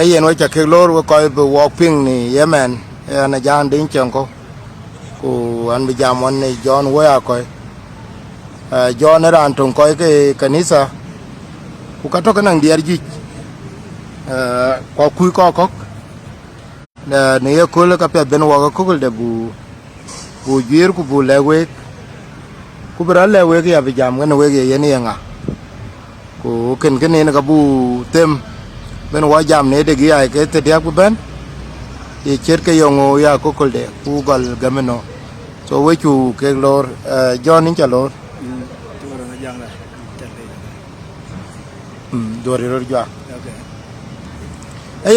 yen wa cha ke lor wa ko be walking ni Yemen na jan din chen ko ku an bi jam on ni John wa ko John ran ton ko ke kanisa ku ka to kan diar ji ko ku ko ne ye ko le ka pe ben wa ko de bu jir ku bu lewe ku bra lewe ya bi jam ne we ye ni nga ku ken ken ne ka bu tem ben wa jam ne de gi ay ke te dia ku ben e cher ke yongo ya ko kol de ku gal gameno so we chu ke lor John in cha lor do re ro ja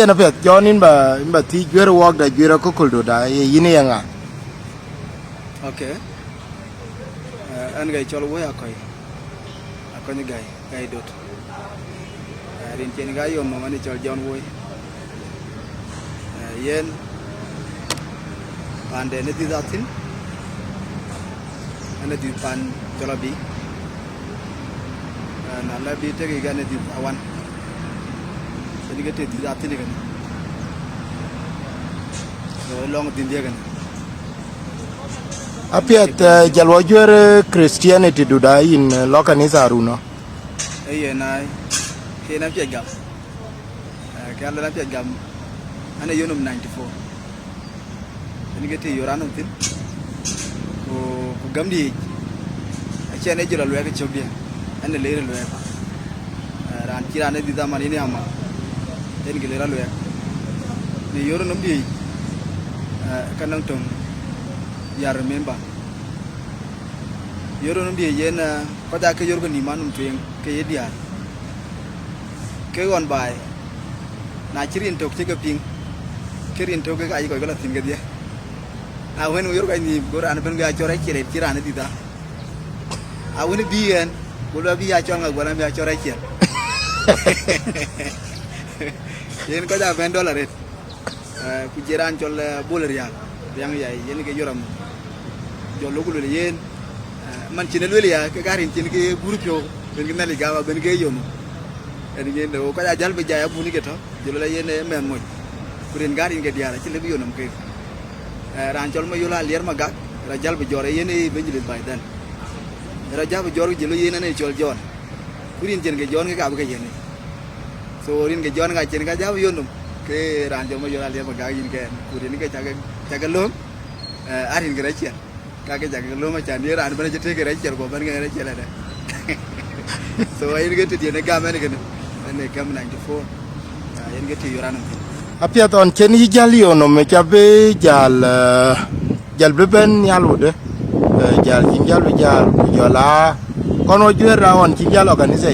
na pet John in ba ti gwer wok da gwer ko kol do da ye yini nga okay an gai cholo we akoy ni gai dot rin chen gai yo mama ni chol John woy yen pande ne di datin ana di pan jolabi na la bi te ga ne di awan ni ga te di datin ga long din dia ga apiat jalwa jwer Christianity duda in lokanisa runo na ke na pia gam ke ala na pia gam ana yonum 94 ni gete yoranum tin ko gamdi a chene jula lwe ke chobia ana leere lwe ran kira ne dida mani ne ama en gelera lwe ni yoranum di kanang tong ya remember yoranum di yena ko da ke yorgo ni manum tuen ke yedia ke gon bai na chirin tok che ping kerin tok ga ai ko la tin ga dia a wen yor ga ni gora an ben ga chora chire chirane dida a wen bi en golo bi ya chon ga gora bi ya chora chir yen ko da $20 ret ku jiran chol boler ya yang ya yen ke yoram jolo gulo yen man chine lele ya ke garin chin ke gurupyo ben ke nali gawa ben ke yomo en yen do ko da jalbe jaya bu ni ke to jolo yen men moy kuren garin ke diara ci le bi yonam ke ran chol ma yola lier ma gak ra jalbe jore yen e benjil bay dan ra jalbe jor jelo yen ne chol jon kurin jen ke jon ke ka ba ke yen so rin ke jon ga jen ga jaw yonum ke ran chol ma yola lier ma gak yin ke kurin ke jaga lom arin ke ra chen ka ke jaga lom ma chan ran ban je te ke ra chen ko ban ke ra chen da so ayin ke ti ne ga men ke ne kam 94 yen ke ti yoranum apiat on chen yi jali ono me chabe jal beben yalude jal jinjal jal jola kono jwera on jinjal organize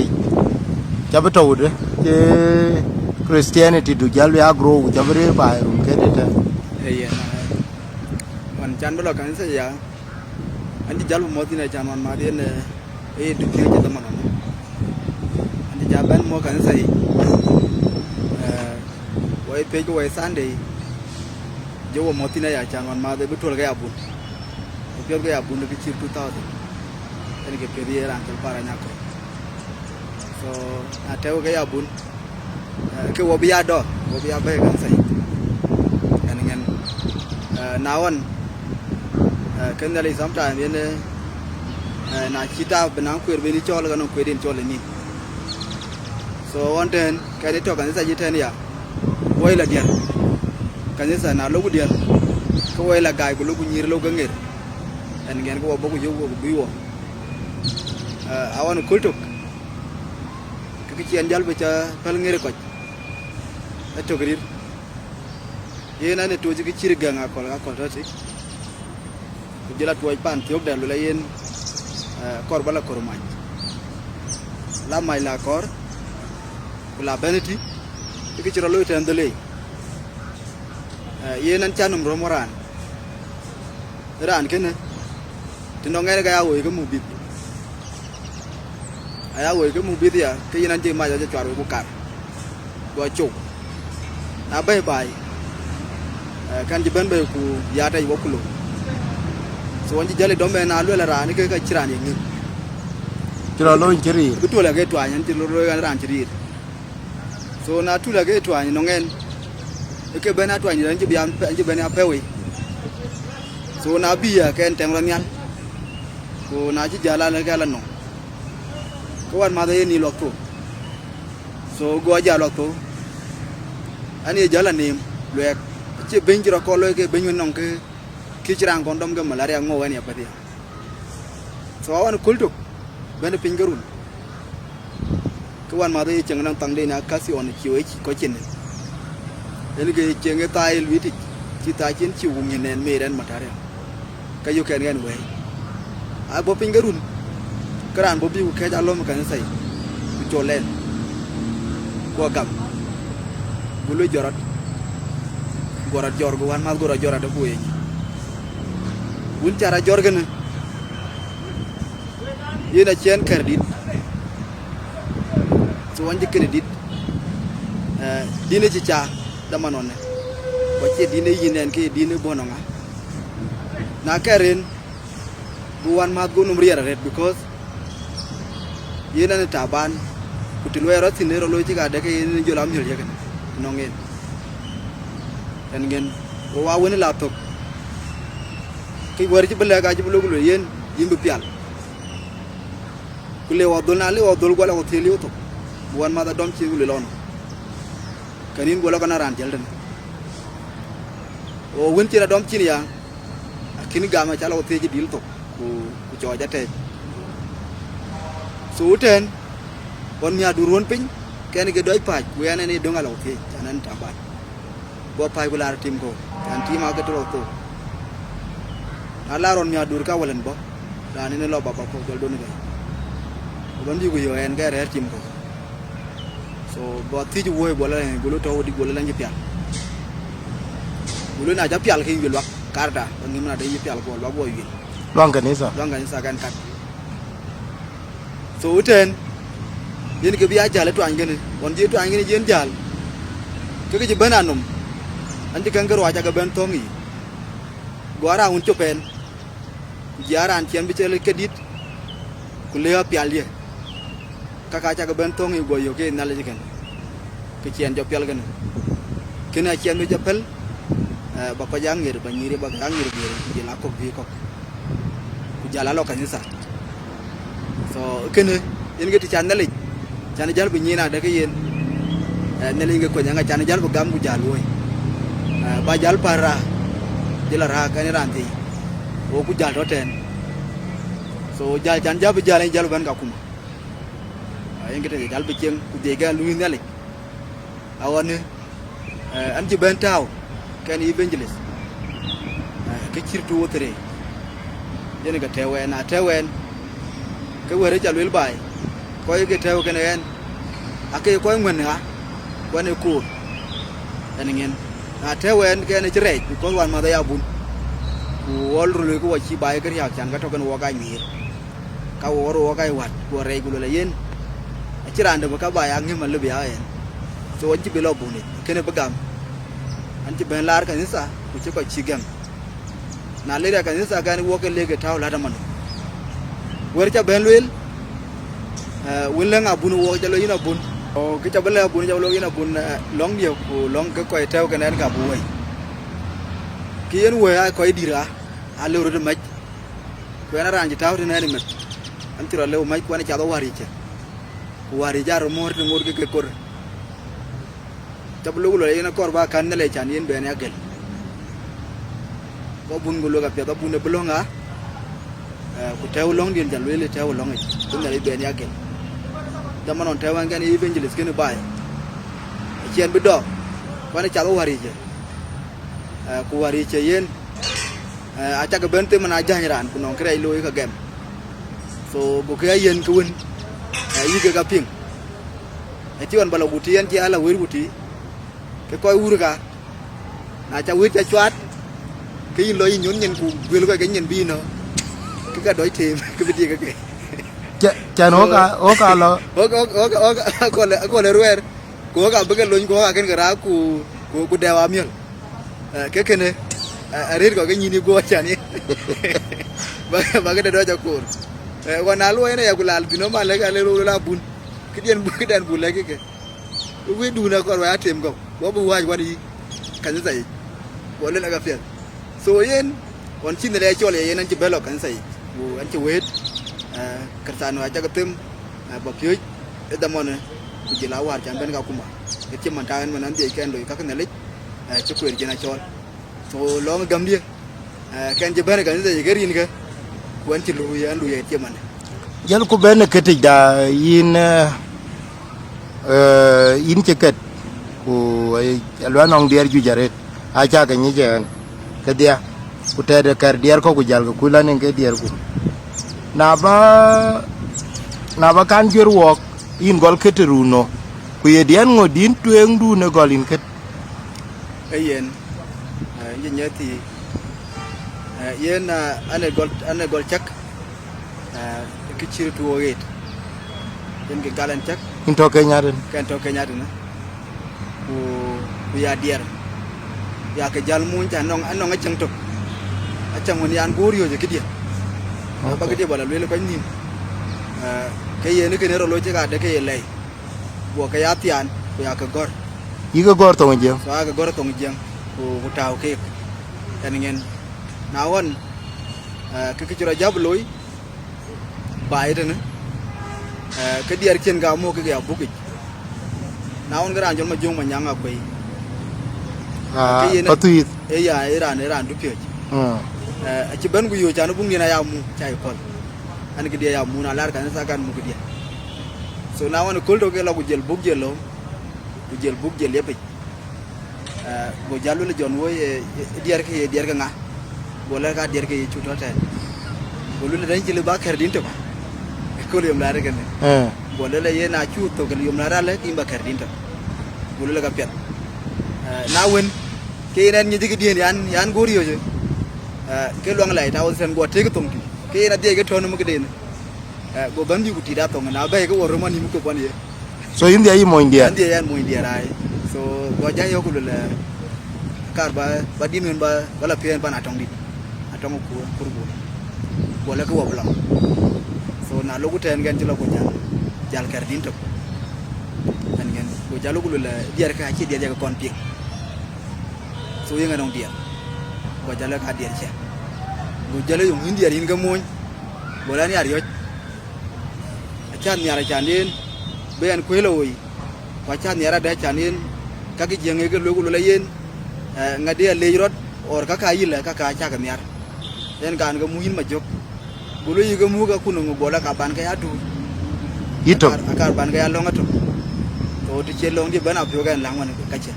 chabe tawde ke Christianity du jal ya grow chabe ba rum kedete man chan belo kan se ya andi jal mo dina chan man ma den du ke je tamana andi jaban mo kan se wai pe ko wai Sunday jo mo tina ya chan man ma de betul ga abun pe ga abun ke chir 2000 ani ke peri ran tel para nyako so ateu ga abun ke wo biya do wo biya ba kan sai kan ngen nawan kan dali sometime yen na kita benang kuir beni chol ga no kuidin chol ni so one ten ka de to kan sai jiten ya woi la dia kanisa na logu dia ko woi la gai ko logu nyir logu ngir en gen ko bogu jogo ko biwo awan kultuk ke kian jal beca pal ngir ko to grir yena ne toji ki cirga nga ko tati ko jela toy pan tiok dal la yen kor bala kor mañ la may la kor la beneti ki ci rolo tan dele yenan chanum romoran ran kene tindo ngere ga yawo ke mubit ayawo ke mubit ya ke yenan je ma ja chwaro bu kar go chuk na bay bay kan ji ben bay ku ya tay wokulo so wonji jale dombe na lo la ran ke ka ciran yi cira lo njiri betul ga to anyan ti lo ran ran ciri so na tu lagi tuan nongen ke bena tuan dan je biam je bena pewi so na biya ken temranian ko na ji jala la gala no ko wan ma de ni lokto so go ja lokto ani jala nim lek che benjiro ko lo ke benyu non ke kichirang kondom ke malaria ngo ani apati so awan kultuk bena pingarun kawan mata yang nang tang deh nak kasih on ciu ko cin, ini ke cengeng tail witi, cita cin ciu nginen medan matahari, kayu kan way,abo pinggirun, keran bobi ukai jalom kan say, ucolen, gua gam, bulu jorat jor guan mal jorat ada kue, bun cara jor kan, ini nak cien kerdit. So wanje kredit dine ci ca dama non ne wacce dine yinen ke dine bononga na karen buwan ma go num riera red because yena ne taban kutil wero tinero lo ci ga de ke yene jolam hil yeken nongen tan ngen o wa woni laptop ke wari ci belaga ci bulugo yen yimbe pial kule wadol na le wadol gola ko teliyo to buwan mata dom ci gule lono kanin gola kana ran jelden o wonti na dom ci ya kini gama chala o teji dil to ku coja te so uten on nya durun pin ken ge doy paj wene ni dongal o te tanan tabat bo paj bular tim ko kan tim aga to to ala ron nya dur ka walen bo dan ni lo baba ko jol doni ga bon di ko yo en ga re tim ko so bo tiji woy bola gulu taw di bola lañu pial gulu na ja pial ki ngil wak karda on ngi mana day pial ko ba boy wi Luang kanisa kan kat so uten yen ke biya jale to angene on je to angene jen jal ke ke bananum andi kan garo aja ga ben tongi gora un chopen jaran cien bi cele kedit ku le pial ye kaka aja ga ben tongi go yo ke nale jikan ke cien jo pial gan kena cien bi japel bapak jangir banyiri bak jangir bi la ko bi ko ku jala lo kanisa so kene yen geti chanale chan jal bi nyina de ke yen nele nge ko nyanga chan jal bu gam ku jal woy ba jal para jela ra kan ranti o ku jal roten so jal chan jal bi jal ban ka kuma yen geti jal bi ceng ku de ga lu nele awane an ji ben taw kan evangelist ke cirtu wotre yen ga tewen na tewen ke were jalwel bay ko ye tew ken en ake ko ngwen ha wane ko en ngin na tewen ken jire ko wan ma da ya bun ku wol ru ko wachi bay ke ya chan ga to ken wo ga nyir ka woro wo ga wat ko re gu le yen cirande ba ka bay ang ma le biya en so wanci bilo buni ken bagam anci ben lar kan sa ku ci ko ci gam na le kan sa ga ni wo ke le ke taw la da man wer ca ben luil willa nga bunu wo jalo ina bun o ki ca bele bun jalo ina bun long dio ko long ke koy tew kenen ka buwe ki yen we ay koy dira a lewru de maj ko na ranji taw de nani met am tiro lew maj ko na ca do wari ce ko wari jaro mor ke kor tab lugo le ina kor ba kan le chan yen ben agel ko bun gulo ga pe da bun belonga ku tew long dien jal wele tew long e dum na ben yagen dama non tew ngan evangelist ken bay cien bi do wana cha wari je ku wari che yen acha ga ben te mana jahni ran ku non kray loy ka gem so bu ke yen ku won yi ga ping ti wan balo buti yen ti ala wir buti ke koy wur ga na cha wir cha chwat ke yin loy nyun nyen ku wel ko ga nyen bi no cái đối thêm cái việc cái cha nó ka lo ko le ruer ko ka be lo ko ka ken gara ku dewa miel ke kene arir ko ke nyini go chani ba ke do ja ko wa na lo ene ya kulal bino ma le ga le ro la bun ke den bu le ke we du na ko wa tem ko bo bu wa wani kan sai bo le ga fiat so yen on chin le chole yen an ci belo kan sai bu an ci wet kertano aja ketem ba pyoj e damone ku jila war jam ben ga kuma ke ci man tan man an de ken do ka kan le ci ko jina chol so lo ngam dia kan je bare kan sai gerin ga wan ci lu ya lu ye ci man jal ku ben ketik da yin yin ceket ku alwa nong dier ju jaret acha ka ni jen ke dia ku tede kar dier ko ku jal ku la nen ke dier ku na ba kan jur wok in gol keteruno ku ye dian ngodin tueng du ne golin ket yen yen nyati yen ane gol chak ke chir tu oget yen ke galan chak into kenya den kan to kenya dina ku ya dier ya ke jal mun ta nong anong a chang to a chang woni an gorio je kidia ba kidia bala le ko nim ke ye ne ke ne ro lo je ga de ke ye lei bo ke ya tian ku ya ke gor yiga gor to njem so aga gor to njem ku taw ke tan ngen na won ke ke jura jab loy ba ide ne ke dier chen ga mo ke ya buki na won gara jol ma jong ma nyanga koy patuit e ya iran du pye ci ben gu yo janu bu ngina ya mu chay kol an ke dia ya mu na lar kan sa kan mu ke dia so na won kol to ke la gu jel buk jelo gu jel buk jel yepe go jalu le jon wo dier ke nga bo la ka dier ke chu to ta bo lu le dan jele ba kher din to ko le yom la re ken bo le ye na chu to ke yom la ra le timba kher din to bo le ka pet na wen ke nen ni digi dien yan gorio je ke luang lai ta sen go te ke tong ti ke na de ke ton mu ke den go ban di ku ti da tong na ba ke wor mo ni mu ko ban ye so india yi mo india yan mo india rai so go ja yo ku le kar ba di men ba la pien ba na tong di atong ku kurbu go le ko wobla so na lo ku ten gen ti lo ko jal kar din to an gen go jalo ku le diar ka ci diar ka kon pi so yenga dong dia ko jala ka dia che go jala yung india rin ga moñ bola ni ariyo achan ni ara chanin be an kwelo wi wa chan ni ara da chanin ka ki jenge ga logu la yen ngade le rot or ka ka yila ka ka cha ga miar en kan ga muhin ma jok bulu yi ga mu ga kunu bola ka ban ka ya du ito akar ban ga ya longa to to ti che long di bana pyo ga lang wan ka che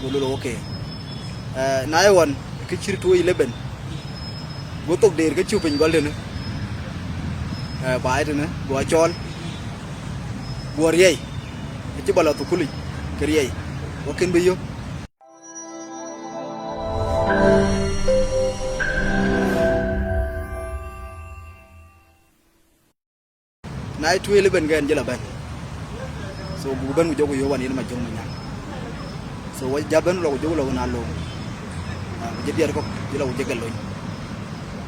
bulu lo okay na yon ke chir tu 11 go tok der ke chu pin gol den bai den go chol go riei ke bala to kuli ke riei o ken be yo na tu 11 gan jela ban so bu ban mu jogo yo wan yin ma jong ma nya so wa jaban lo jogo lo na lo jadi ar ko jila u jegal loñ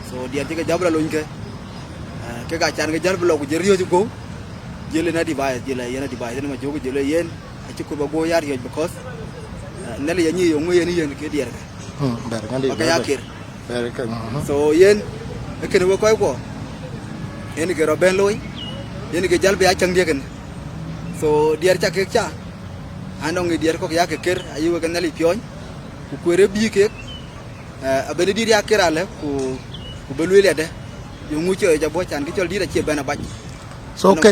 so dia jega jabra loñ ke ga chan ga jar blo ko jeriyo ko jele na di baye jele yena di baye ma jogo jele yen ci ko ba go yar yo because nele ya ñi yo ngoy ni yen ke dier ga ber ngandi ka yakir ber ka so yen ke ne ko ko yen ke roben loy yen ke jalbe ya chang dia ken so dier cha ke cha anong dier ko ya ke ker ayu ga nele pioñ ku kwere bi ke abene dir ya kirale ku belwele de yo ngucho ja bo chan ki chol dira che bana baj so ke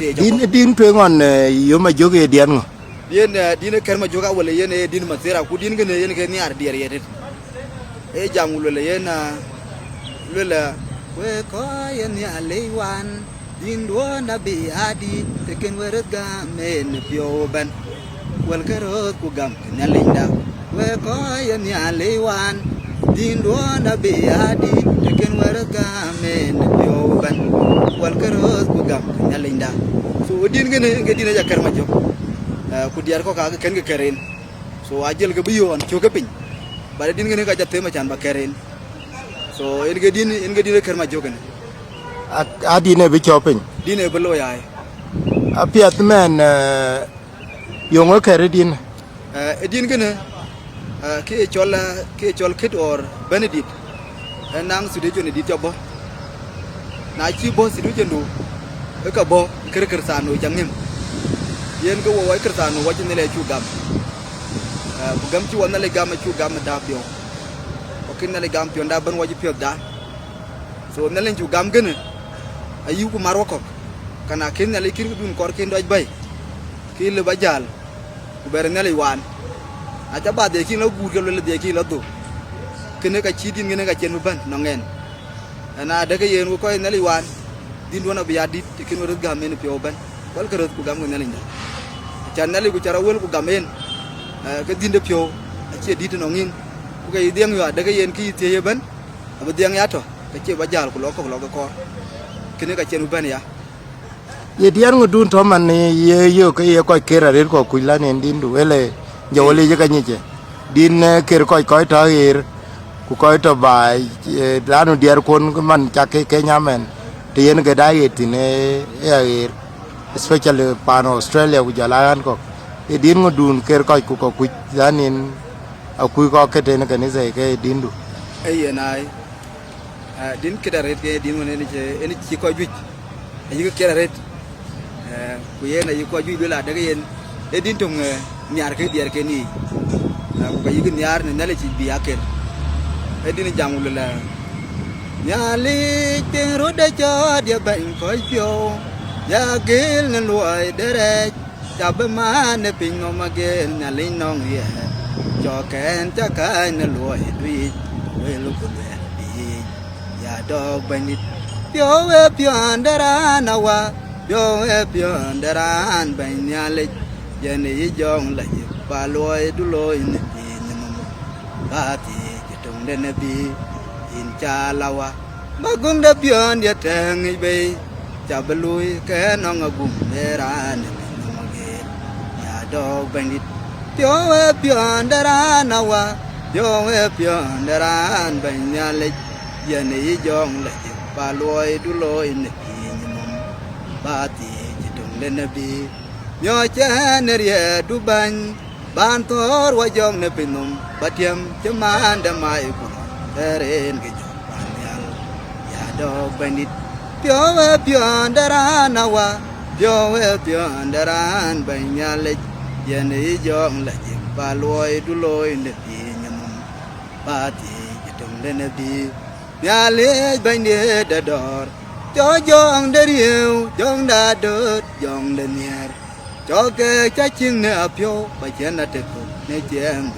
din tu ngon yo ma joge dian ngo yen din ker ma joga wala yen din ma sera ku din gene yen ke ni ar dir yede e jamul le yen le we ko yen ya lewan din do na bi adi te ken weret ga men pio ban wal karo ku gam na linda we ko yen ya lewan din do na be adi teken warga men yoban wal karos ku gam nyalinda so din ngene ngedina jakar ma jok ku diar ko ka ken ge keren so ajel ge biyon cho ge pin bare din ngene ka jatte ma chan ba keren so en ge din kar ma jok ne adine bi chopin dine belo yaay apiat men yong ke redin edin gene ke chol kid or benedict nang su de jone di tobo na chi bo si du jendo e ka bo ker sano jangem yen go wo ker sano wo jine le chu gam bu gam chi wona le gam chu gam da pyo o kin le gam pyo da ban wo ji pyo da so na len chu gam gene ayu ku marwa ko kana kin le kir dun kor kin doj bay ki le bajal ku ber ne le wan aja ba de kin lo gur ke le de kin lo do kene ka chi din ngene ka chen ban no ngen na de ke yen ko ne le wan din wona biya dit kin wo gam men pyo ban wal ke ku gam ne le nda chan ne le ku chara wel ku gam men ke din de pyo che dit no ngin ku ke dieng yo de ke yen ki te ye ban ba dieng ya to ke che bajal ku lo ko kene ka chen ban ya ye diar ngudun to man ye yo ke ye ko kera rer ko kuila ne din du ele jawle je kanyiche din ker ko to ir ku ko to ba lanu diar kon man chake ke nyamen te yen ga dai tine ir especially pan Australia ku jalan ko e din ngudun ker ko ku lanin aku ko ke te ne kan ze ke din du ay nai din kedaret ke din ne ni ci ko juj ay ko kedaret ku yena yi ko juj la daga yen e din tung nyar ke diar ke ni ku ga yi nyar ne nale ci bi akel e din jamul la nyali te ro de cho dia ban ko pyo ya gel ne loy dere jab ma ne pin no ma gel nyali nong ye cho ken cha ka ne loy dui we lu ku bi ya dog banit pyo we pyo ndara na wa yo e pion daran banyale yene yong la ba loy du loy ne bi ne mo ba ti kitong de ne bi in cha lawa ma gung de pion ya tang i be cha belui ke no ngum daran ne mo ge ya do bandit yo e pion daran na wa yo e pion daran banyale yene yong la ba loy du loy ne ba ti jitong le nabi nyo chen ye du ban ban tor wa jong ne pinum batiam jaman da mai ko eren ge jo ban yal ya do bandit pyo ndara wa pyo ndaran ban yal ye ne jong la ji ba loy du loy ne pi nyam ba ti jitong le nabi ya le ban de da dor cho jong de riu jong da đớt jong de nier cho ke cha ching ne apyo ba chen na te ko ne chen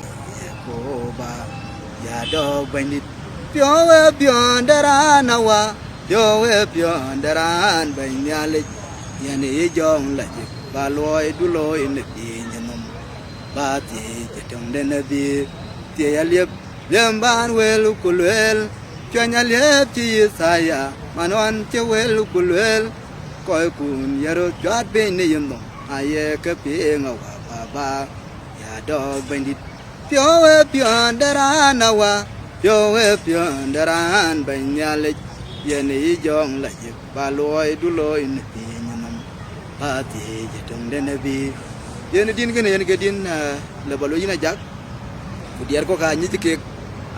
ko ba ya do bandit pyo ndara na wa pyo ndaran ba nyale ya ne jong la ji ba loy du loy ne bi nyam ba ti jong de ne bi ti ya liep lem ban wel ku wel cho nya liep chi saya manon che wel kulwel koy kun yaro jat be ne yendo aye ke pe ngawa baba ya do bandit pyo ndaran wa pyo ndaran banyale yene jong la je ba loy du loy ne bi nyamam ba ti je tong de ne bi yene din gene yene ke din le balo yina jak ku diar ko ka nyi ke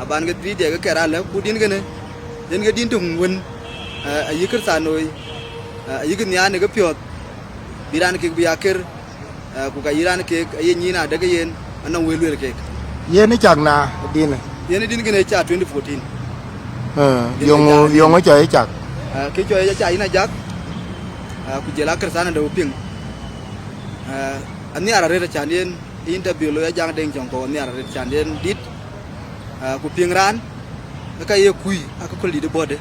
aban ga tri de ga kera le ku din gene yene ke din tung won ayi ker sanoi ayi ke nya ne ke pyot biran ke bi aker ku ka iran ke ayi nyina daga yen anan welu ke ye ni chak na din yene din gene cha 2014 yong cho ye chak ke cho ye cha ina jak ku jela ker sana do ping ani ara re cha den interview lo ya jang deng jong ko ani ara re cha den dit ku ping ran ka ye kui aka ko li de bode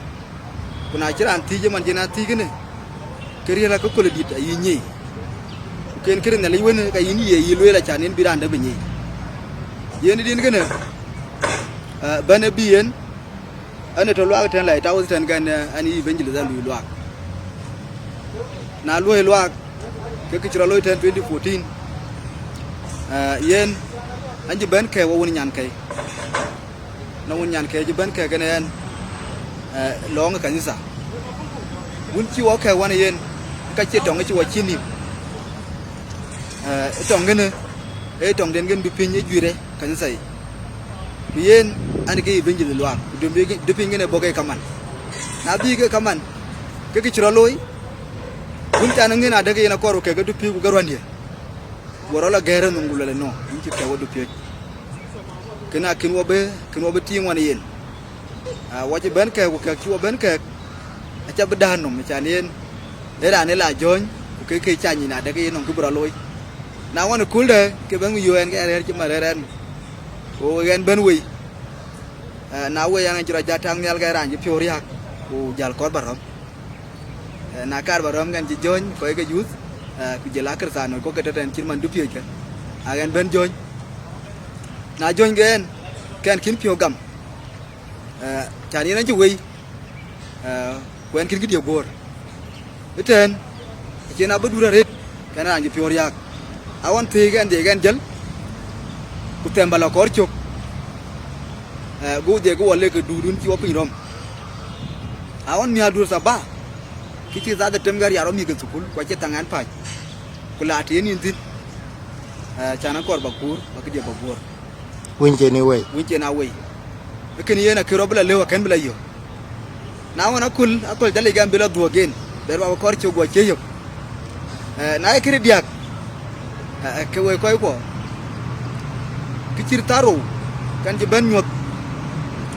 kuna kiran tije man jena tigene keri la ko ko dit ayi nyi ken keri na liwen ka yini ye yilo la chanen biran da benyi yeni din gene bana biyen ane to lwa tan lai tawo tan gan ani benjil za lu lwa na lwa ke ki chira lo tan 2014 yen anji ben ke wo woni nyan kai na woni nyan kai ji ben ke gene long kanisa mun chi wo ke wan yen ka che tong chi wo chi ni tong gene e tong den gen du pinye jure kan sai yen an ke benji de lwa du pinge ne bogay kaman na bi ke kaman ke ki chiro loy kun ta nan ngena daga yana koro ke ga du pi ku garwandi woro la gere no ngulale no in ci tawo du pi kena kin wobe ti ngwan yen waji ben ke ku ke ci wo ben ke a ca bedan no mi chan yen era ne la joñ ke cha ni na daga yen no ku bro loy na wan kul de ke ben yu en ke er ci ma ren o gen ben wi na we yang jira jatang nyal ga ran ji piori hak ku jal kor barom na kar barom gan ji joñ ko ke yus ku jela kar sa no ko ke ten ci man du pi ke a gen ben joñ na joñ gen ken kin pio gam chani na ji wi kwen kin gidio bor iten ci na budura ret kana ran ji piori hak awan te gan de gan jel ku tembala kor chok go de go wale ke dudun ci wopin rom awan mi adur sa ba kici za da temgar yaro mi ga sukul ko ci tangan pa kula te ni tin chana kor bakur ba ke de babor winje ni we winje na we ken yena ke robla lewa ken bla yo na wana kul akol dali gam bila duo gen ber ba kor ci go ci yo na ke diak ke we koy ko kicir taro kan ji ben nyot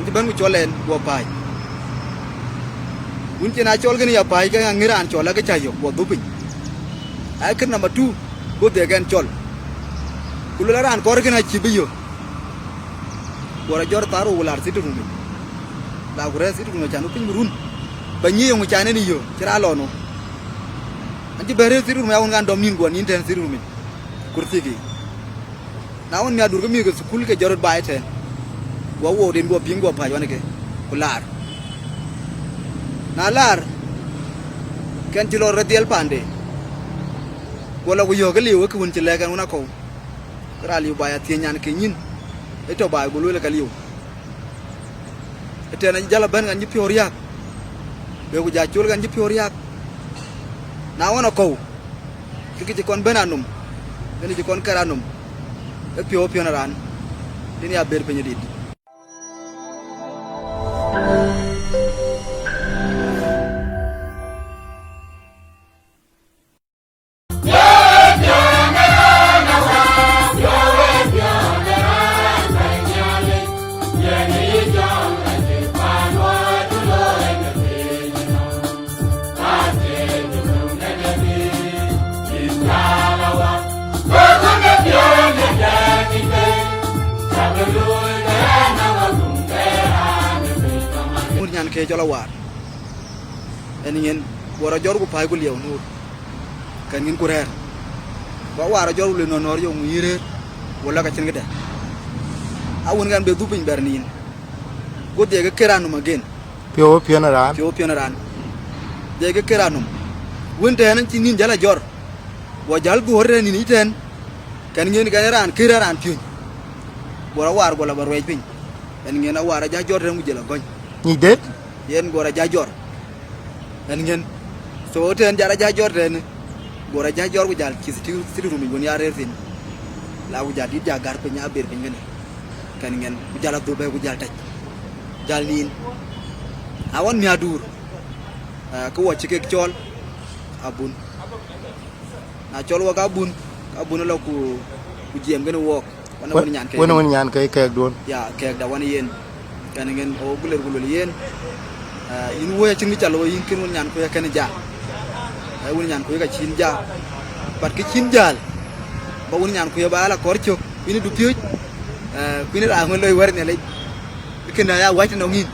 ji ben ku cholen go pai un ci na chol gani ya pai ga ngiran chola ga chayo go du pin ai kan number 2 go de gan chol kulula ran kor gana ci biyo wora jor taro wular situ rumi la gure situ no chanu pin murun banyi yo chane ni yo cira lono anti bare situ rumi awon gan dom nin go nin ten situ rumi kurti gi na won mi adur ko mi ko sukul ke jorot baay ten wo den go pingo pa wane ke kular na lar kan ci lor radial pande wala ko yo gali wo ko won ci legan wona ko rali baaya ti ñaan ke ñin e to baay go lole kaliw ete na jala ban nga ñi pior yak be ko ja ciol gan ñi pior yak na wona ko ci kon benanum gani ci kon karanum e pio na ran dini ya ber penyedit ke jola war en ngeen wara jor gu pay gu lew nur kan ngeen ko reer ba wara jor le nonor yo mu yire wala ka cin gada awun ngan be dupin bernin go de ga keranu magen pio na ran de ga keranu wonte hanan ci nin jala jor wo jal gu horre ni ten kan ngeen ga ran kiraran pio wara war gola bar way pin en ngeen a wara ja jor re mu jela goñ ni det yen gora jajor en ngeen so ten jara jajor ten gora jajor bu jal ci situ rumi gon ya resin la wu jadi jagar pe nya ber ngeen kan ngeen bu jala do be bu jal taj jal nin awon mi adur ko wacce ke ciol abun na ciol wa abun la ku jiem gën wok wana ñaan kay kay doon ya kay da wana yen kan ngeen o guler gulul yen yin woya ci ngi calo yin kin won ñaan ko ya kan ja ay won ñaan ko ya ci ja parce que cin jaal ba won ñaan ko ya ba ala kor ciok ini du pioj ini ra ngon loy war ne lay kina ya wati no ngin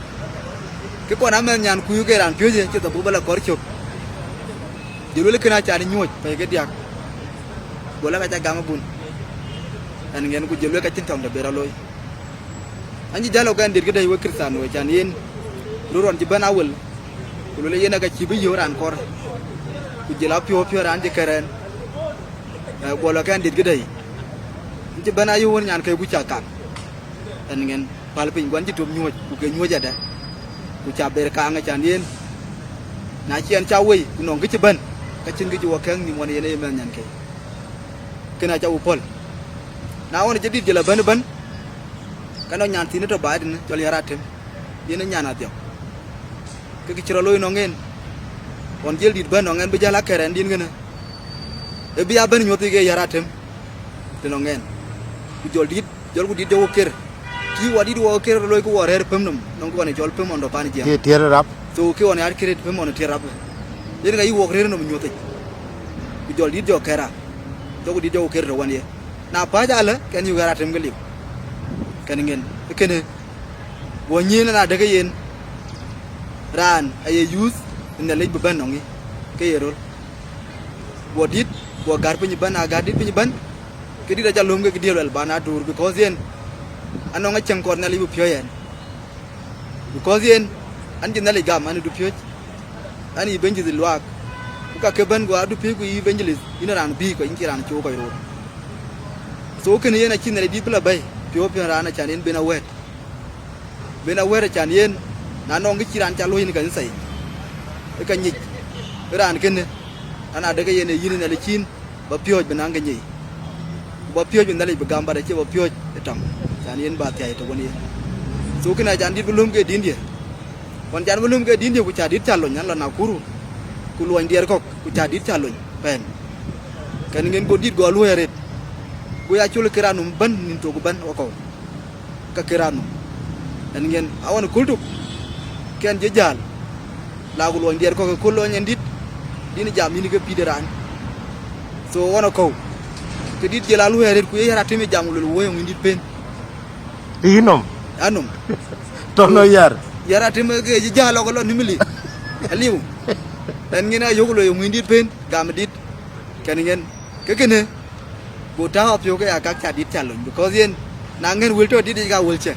ke ko na men ñaan ku yu ke ran pioje ci to bu bala kor ciok dilu le kina ci ani ñoj fay ke diak bola ka ca gama bun an ngeen ko jelo ka ci tam da bera loy anji jalo gan dir gede wo kristan wo jan yen luron ci bana wul lu le yena ga ci bi yoran kor ku jela pio ran di keren bola gan dir gede ci bana yu won ñaan kay bu ca kan an ngeen pal pin gon ci tum ñoj ku ke ñoja da ku ca ber ka nga jan yen na ci an ca wey ku non gi ci ban ka cin gi ci wo kan ni won yene mel ñaan kay kena ca upol na won jadi jela ban kano nyan tin to baadin jol yaratem yene nyana dio ke ki ciro loy no ngen on jel dit ban no ngen be jala keren din ngena e biya ban nyoti ge yaratem te no ngen ku jol ku dit do ker ki wadi do ker loy ko worer pem num non ko ne jol pem on do pan je ke tiere rap so ke on yar keret pem on tiere rap yene ga yi wok rer no nyoti ku jol dit jo kera to ku dit do ker do wan ye na pa jala ken yu yaratem gali kan ngeen kene bo ñina na daga yen ran ay youth ina lej bu ban ngi ke yerol bo dit bo gar pinyi ban aga dit pinyi ban ke di da jalum ke dielal bana dur because yen ano nga chang kor na li bu pyo yen because yen an jina le gam an du pyo ani benji di luak ka ke ban go adu pyo ku yi benjilis ina ran bi ko inki ran cho ko ro so kene yen a chin le di bla bay pio pio rana chan yen bena wet chan yen na no ngi chiran cha lo yin kan sai e kan nyik ran ken ana daga yen yin na le chin ba pio bena ngi nyi ba pio bin dali ba gamba da che ba pio e tam chan yen ba tai to woni so kina chan dit bulum ke din dia kon chan bulum ke din dia ku cha dit cha lo nyan la na kuru ku lo ndier kok ku cha dit cha lo pen kan ngen ko dit go lo eret ku ya chul kiranum ban nin to ban o ko ka kiranum dan ngeen awan kultuk ken je jal la ko lo ndier ko lo nyen dit dina jam ni ke pideran so wona ko ke dit jela lu heret ku yara temi jam lu woyo ngi dit pen inom anum to no yara temi ke je jalo ko lo nimili aliu dan ngeen ayo lo ngi dit pen gam dit ken ngeen ke kene Bota hop yoga agak cadi calon, because yen nangen wilto di ga wilche.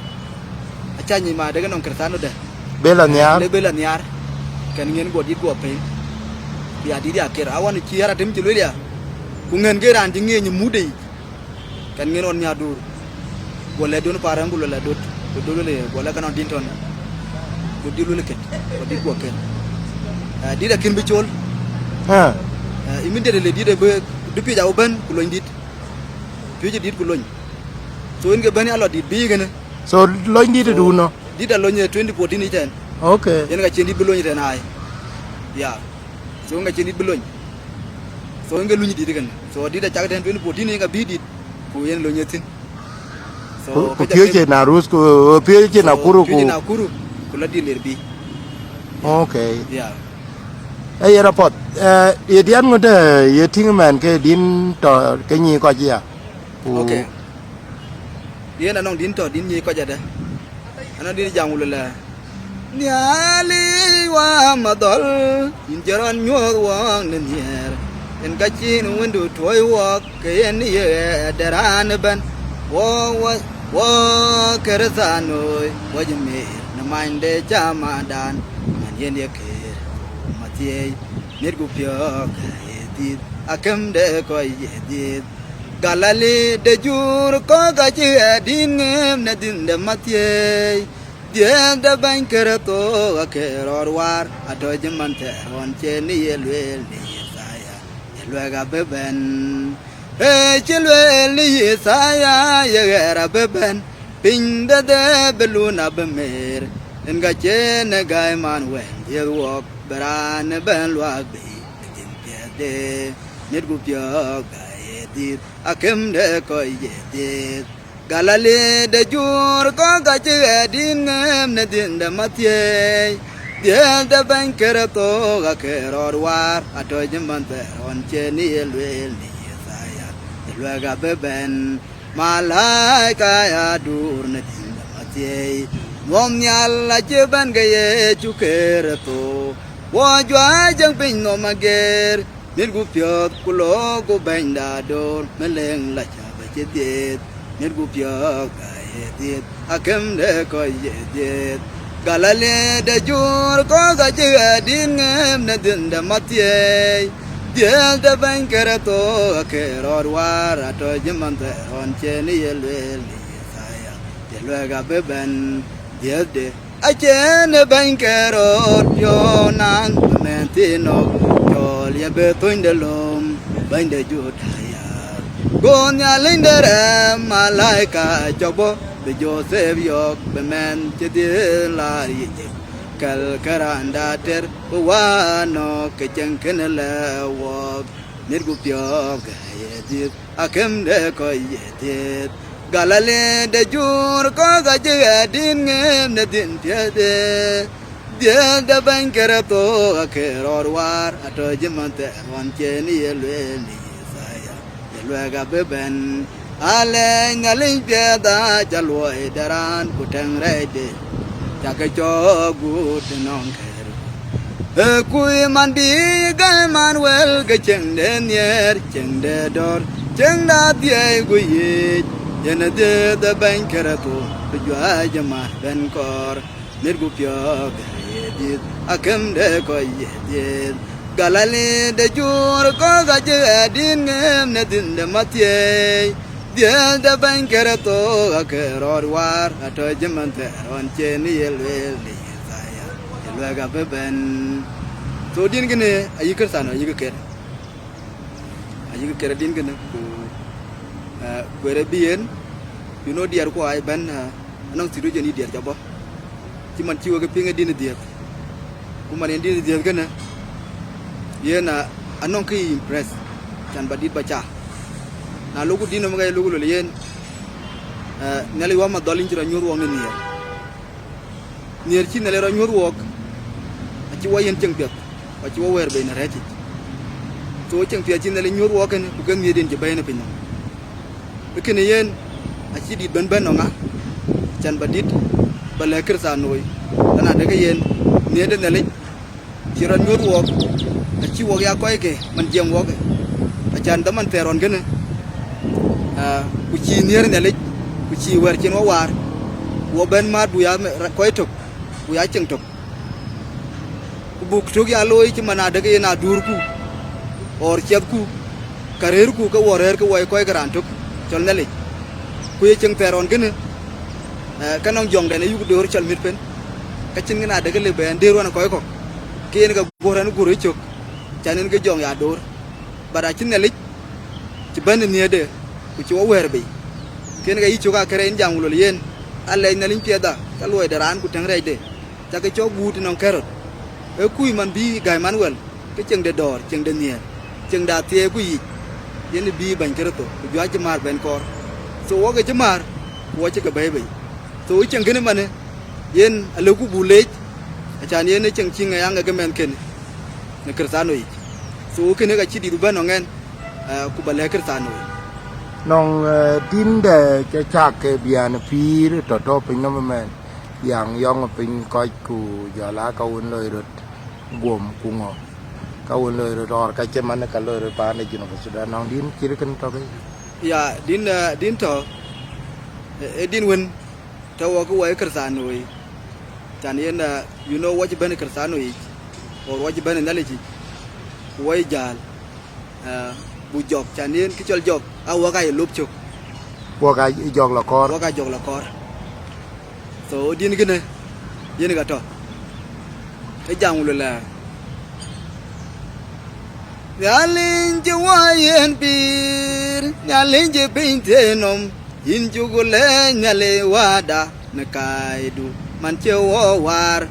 Acha ni ma daga non kertano da. bela nyar Le bela nyar. Kan ngien go di go pe. Dia di dia ker awan ki yara dem ci lulia. Ku ngien ge ran di ngien mude. Kan ngien on nya dur. Bolle don parangu la dot. Do le bolle kan on dinton. Go di lu ket. Go di go ken. Di da kin bi chol. ha Immediately di da be depuis jaw ban ku lo ndit. Piye dit ku loñ so nge bani alo dit bi gene so lo ndi du no dit alo nye 2014 ni ten okay yen nga chendi bi loñ ten ay ya so nga chendi bi loñ so nge luñi dit gene so dit da chak ten 2014 ni nga bi dit ku yen lo nye tin so ku piye na rus ku piye na kuru ku na kuru ku la di ler bi okay ya ay rapot ye dian ngode ye ting man ke din to ke ni ko ji ya okay yen anong din to din ni ko jada ana din jangul la nyali wa madol in jaran nyor wang nen yer en gachin wendu toy wa ke en ye daran ban wo kerzano wajme na minde jamadan man yen ye ke matie nergu pyo ka edit akam de ko edit galali de jur ko gaji din na din de matie dia da ban kerato akeror war ado jemante on cheni yelwel ni saya yelwega beben chilwel ni saya yera beben pinda de beluna bemer enga chene gai man wen ye wok beran ben luak bi tin piade nergu pyo dit akem de ko yedit galale de jur ko gaji din ne din de matie dia de ban kerato ga keror war ato jemante on cheni elwel ni saya elwaga beben malaika ya dur ne din de matie mom nyal jeban ga ye chukerato wo jwa jang pin no mager nir gu pyot kulo gu benda dor meleng la cha ba chedet nir gu pyot ga yedit akem de ko yedit galale de jur ko ga jedin ne din de matie dia de ban kerato keror war ato jemante on cheni yelwel ni saya yelwe ga beben dia de achene ban keror yo nan mentino Lia betun de lom bain de judaya Gonya lindere malaika jobo be Joseph yok be men chedin lari kal karanda ter wano ke jengken lewok nirgu pyok yedit akem de ko yedit galale de jur ko gaje din ngem ne din tiade dia da bankara to akeror war ato jemante wan cheni yelweni Luega beben ale ngalin piada jaloi daran kutang rede jaga jogu tenong ker kui mandi gai manuel ke cheng den yer cheng de dor cheng da tie gui yen de da bankera to jua jama ben kor nirgu pyo yedit akem de ko yedit galali de jur ko gaje din ngem ne din de matye dia da bankera to akeror war ato jemante on cheni yelwel ni saya yelwaga beben so din gene ayi kersano ayi ker din gene ku gwere bien you know diar ko ay ban anong sidu jeni diar jabo ciman ciwa ke pinga din diar kuman din diar gene yena anong ki impress can badit baca na lugu dino mga lugu lo yen nali wa ma dolin jira nyur wong ni nier ci nale ro nyur wok ci wa yen jeng pet wa ci wa wer be na reti to jeng pet ci nale nyur wok ne bu gam yeden ci bayna pin be kene yen a ci dit ben ben nga can badit bala kersa noy dana daga yen ne de nale ci ro nyur wok ci wok ya koy ke man jeng wok acan da man teron gene ku ci nier ne le ku ci wer cin wa war wo ben mat bu ya koy tok bu ya ceng tok ku buk tok ya loy ci mana daga yana dur ku or ciat ku karer ku ka worer ku way koy garan tok col ne le ku ye ceng teron gene kanong jong dane yu dor cal mit pen ka cin ngana daga le ben der wana koy ko ken ga goran guru cok canin ke jong ya dor bara cin nelik ci ban ni de ku ci wo wer be ken ga yicu ka kere njang lol yen alle nalin pieda ka loy daran ku tang rede ta ke cok buti non kerot e kuy man bi gay manuel ke ceng de dor ceng de nier ceng da tie ku yi yen bi ban keroto ku jwa ci mar ben kor so wo ke ci mar wo ci ka bay bay so ceng gene mane yen ale ku bulej acan yen ceng cinga yang ga men ken ne kersano yi so kene ga ci di ban ngen ku bale kersano nong din de cha chak ke bian pir to pin no men yang yong pin ko ku ya la ka un loi rut gom ku ngo ka un loi rut ka che man ka loi pa ne jino sudah nong din kiri kan to ke ya din to din wen to wo ku wai kersano yi can yen you know what ban kersano yi or what ban naleji way jal bu jok chanin ki chol jok awa ka lup chuk wa ka jok la kor so din gene yen ga to e jangul la yalin je wayen bir yalin je pintenom yin jugule nyale wada na kaidu man che wo war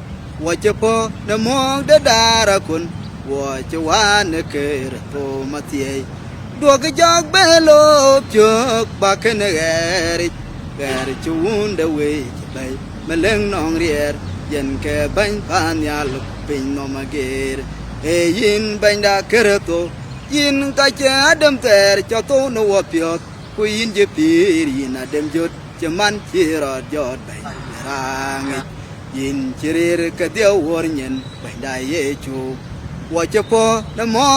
wa che po na mo de dara kun wo che wa ne ker to matie do ke jog belo chok ba ke ne ger chun de we bay meleng nong rier yen ke ban pan ya lu pin no mager e yin ban da ker to yin ka che adam ter cho to no wo pyot ku yin je pir yin adem jot che man chi ro jot bay rang yin chirir ka dia wor nyen ban da ye chu wo che po na mo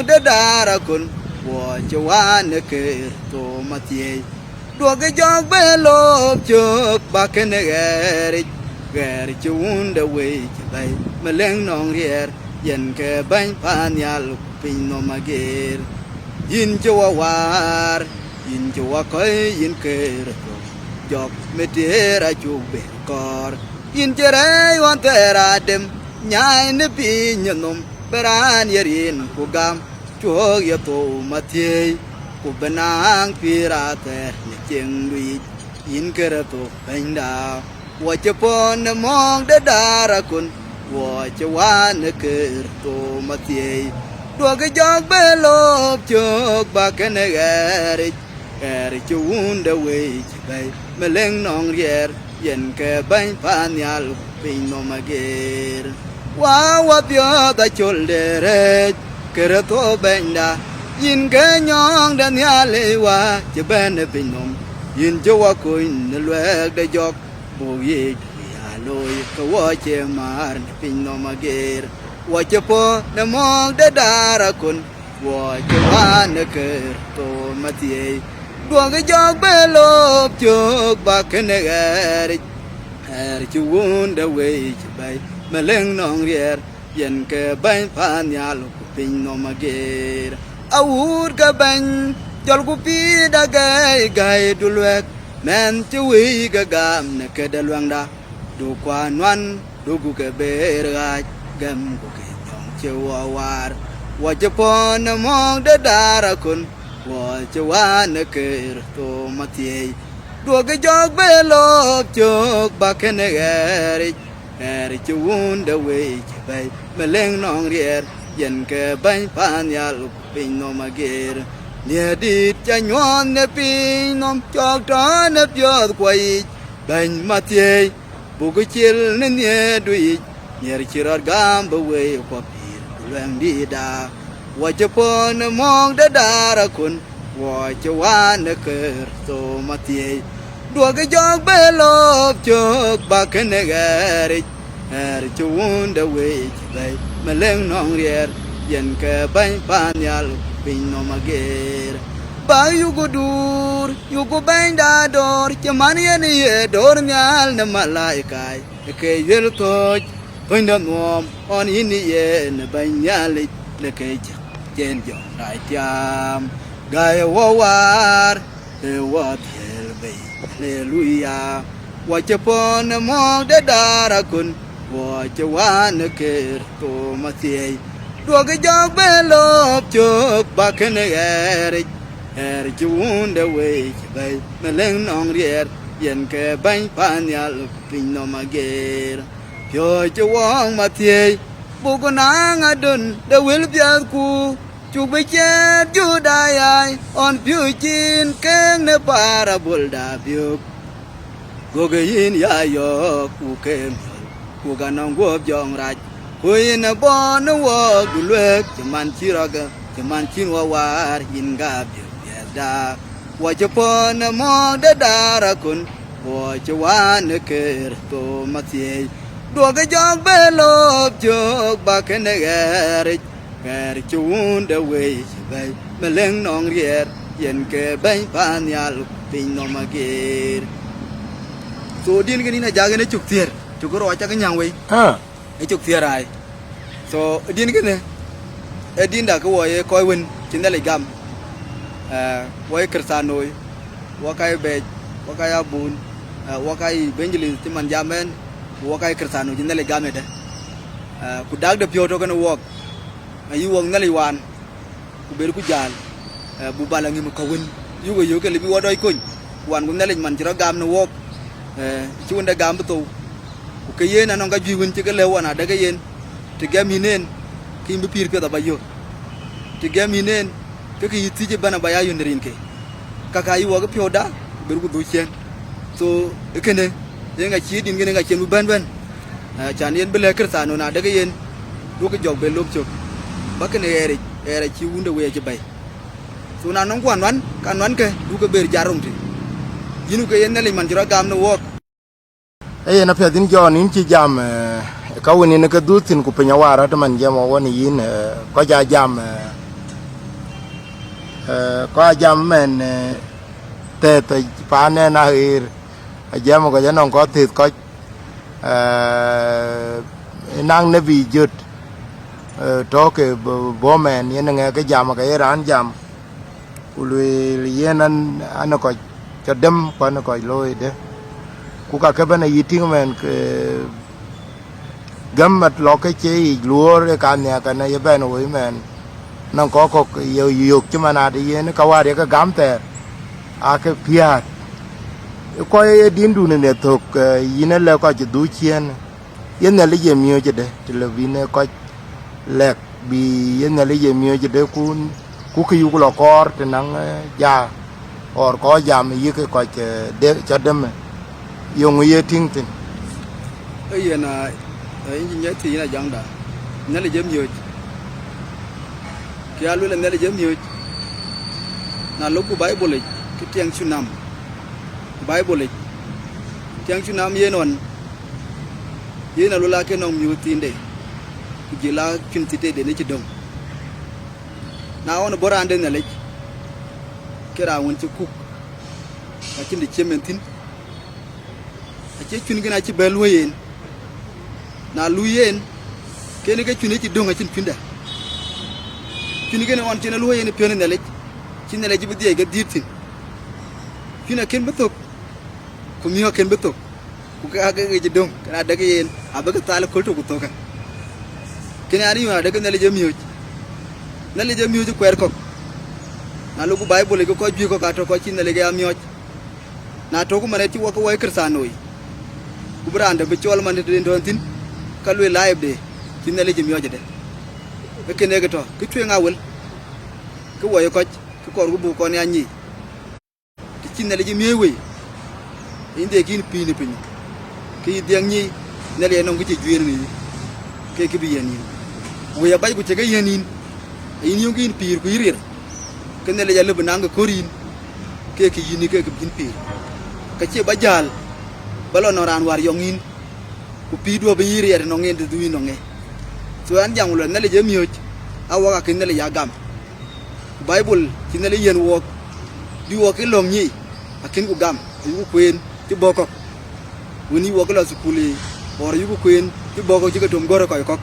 de dara kun wo che wa ne ker to matie do ke jog belo chok ba ke ne ger chun de we bay meleng nong rier yen ke ban pan ya lu pin no mager yin che wa war yin che wa ko yin ker to jog metera chu be kor yin che re wan tera dem nyai ne pi nyenom beran yerin ku gam chuog ya to matie ku benang pirate ni cheng lui in kerato benda wa che pon mong da dara kun wa che wan ker to matie do ga jog belop chok ba ken eri chu unda we che bay meleng nong rier yen ke ban pan yal pin no mager wa pyo da chol dere kerato benda yin ke nyong dan yale wa che ben pin nom yin jo wa kuin lwe de jok bo ye ya loy ko wa che mar pin no mager wa che po na mo de dara kun wa che wa ne ker to matie do ga jok belop chok ba ken eri chu won da we che bay meleng nong rier yen ke ban pan yal pin no mager awur ka ban jol ku pi da gai dulwek men chui ga gam ne ke da luang da du kwa nwan du ku ke ber ga gam ku ke nyong che war wa che pon mo da dara kun wa che wa ne ke to matie du ga jog belop chok ba ke ne eri chu un da we che bay meleng nong rier yen ke ban pan yal pin no mager nia dit cha nyon ne pin nom chok ta ne pyo kwai ban matie bu ku chil ne ne dui ner chirar gam ba we ko pir leng di da wa che pon mong da dara kun wa che wa ne ker to matie do ga jog belop chok ba ken eri chu un da we che bay meleng nong rier yen ke ban pan yal pin no mager ba yu go dur yu go ban da dor che man yen ye dor nyal na malaikai ke yel to pin da nom on yin ye ne ban yal le ke chen jo dai tiam gai wo war e wa tel bay hallelujah wa che pon mo de dara kun wa che wa ne ker to matie do ga jog belop chok ba ken eri chu un da we che bay meleng nong rier yen ke ban pan yal pin no mager pyo che wong matie bu ko nang adun da wil pya ku chu be che ju dai ai on pyu chin ken ne parabol da pyu go ga yin ya yo ku kem ku ga nong go jong raj hui na bo na wo du lek man chi ra ga man chin wa war yin ga bi da wa che po na mo da dara kun wa che wa ne ker to matie do ga jog belop jog ba ken eri chu un da we bay meleng nong rier yen ke ban pan yal pin no mager so din ga ni na jaga ne chuk tier chu ko ro cha ga nyang we e chuk tier ai so din ga ne e din da ko wo ye ko win chin da le gam wo ye kersanoi wo kai be wo kai abun wo kai benjili ti man jamen wo kai kersano chin da le gam de ku dag de pyo to ga no wok ayu wong na liwan ku ber ku jal bu balangi mu kawin yu go yu ke libi wodoy kun wan gun na le man jira gam no wok ci wonda gam to ku ke yena no ga jiwin ci ke lewana daga yen te gam hinen ki mbi pir pe da bayo te gam hinen ke ki yiti je bana baya yundirin ke kaka yu wo ga pyoda ber ku do chen so ekene ye nga ci din nga chen bu ban ban chan yen bele kersano na daga yen do ko jog be lop chok bakene ere ci wunda we ci bay so na non kwan wan kan wan ke du ko ber jarum ti yinu ko yen ne man jira gam no wok e na pe din jon in ci jam ka woni ne ka dutin ku penya wara to man jam woni yin ko ja jam ko jam men te pa ne na hir jam ko ja non ko tit ko nang ne vi jut to ke bo men yen nge ke jam ke ran jam ului yen an ko cho dem ko an ko loy de ku ka ke bana yiting men ke gam mat lo ke che luor ka ne ka na ye ben oi men nang ko yo chimana de yen ka wa de ka gamter a ke piat ko e din du ne tok yine le ko du chien yen le ye mio je de televine ko lek bi yen le ye mio je de ku ki yu lo kor te nang ja or ko jam yi ke ko de cha dem yo ye ting tin ấy là những nhớ thì là giống đó nó là giống nhiều kia luôn là nó là giống nhiều là lúc của Bible lịch cái tiếng chu nam Bible lịch tiếng chu nam yên ổn yên là luôn là cái nông nhiều tin đấy chỉ là chuyên tite để nó chỉ đông nào nó bora anh đến là lịch cái nào muốn chụp cục và chuyên để chiêm mình tin chỉ chuyên cái này chỉ bel luôn na luyen kene ke chuni ti donga chin pinda chuni kene on tina luyen pione nele chin nele jibi die ga dirtin chuna ken betok ku miyo ken betok ku ka ga ji dong kana daga yen abaga tala kolto ku toka kene ani ma daga nele jamiyo ji kwer ko na lugu bible ko ji ko ka to ko chin nele ga miyo na to ku mane ti wo ko way kirsanoi ku branda be chol man de don tin kalwe live de tinale jimi yoje de be kene ga to ki twe ngawul ki woyo ko ki kor gu bu ko ne anyi ki tinale jimi we inde kin pini pini ki diang nyi nele no ngi ci juer ni ke ki bi yani wo ya bay gu ci ga yanin yin yu ngin pir ku yirir kene le jalle bananga korin ke ki yini ke bin pir ka ci ba jal balo no ran war yongin ku pido be yiri ya no ngende duwi no nge so an jangulo nele je miyo awa ka nele ya gam bible ti nele yen wo di wo ke long nyi akin ku gam yu kuen ti boko woni wo ko la sukuli or yu kuen ti boko ji ka tom goro ko ko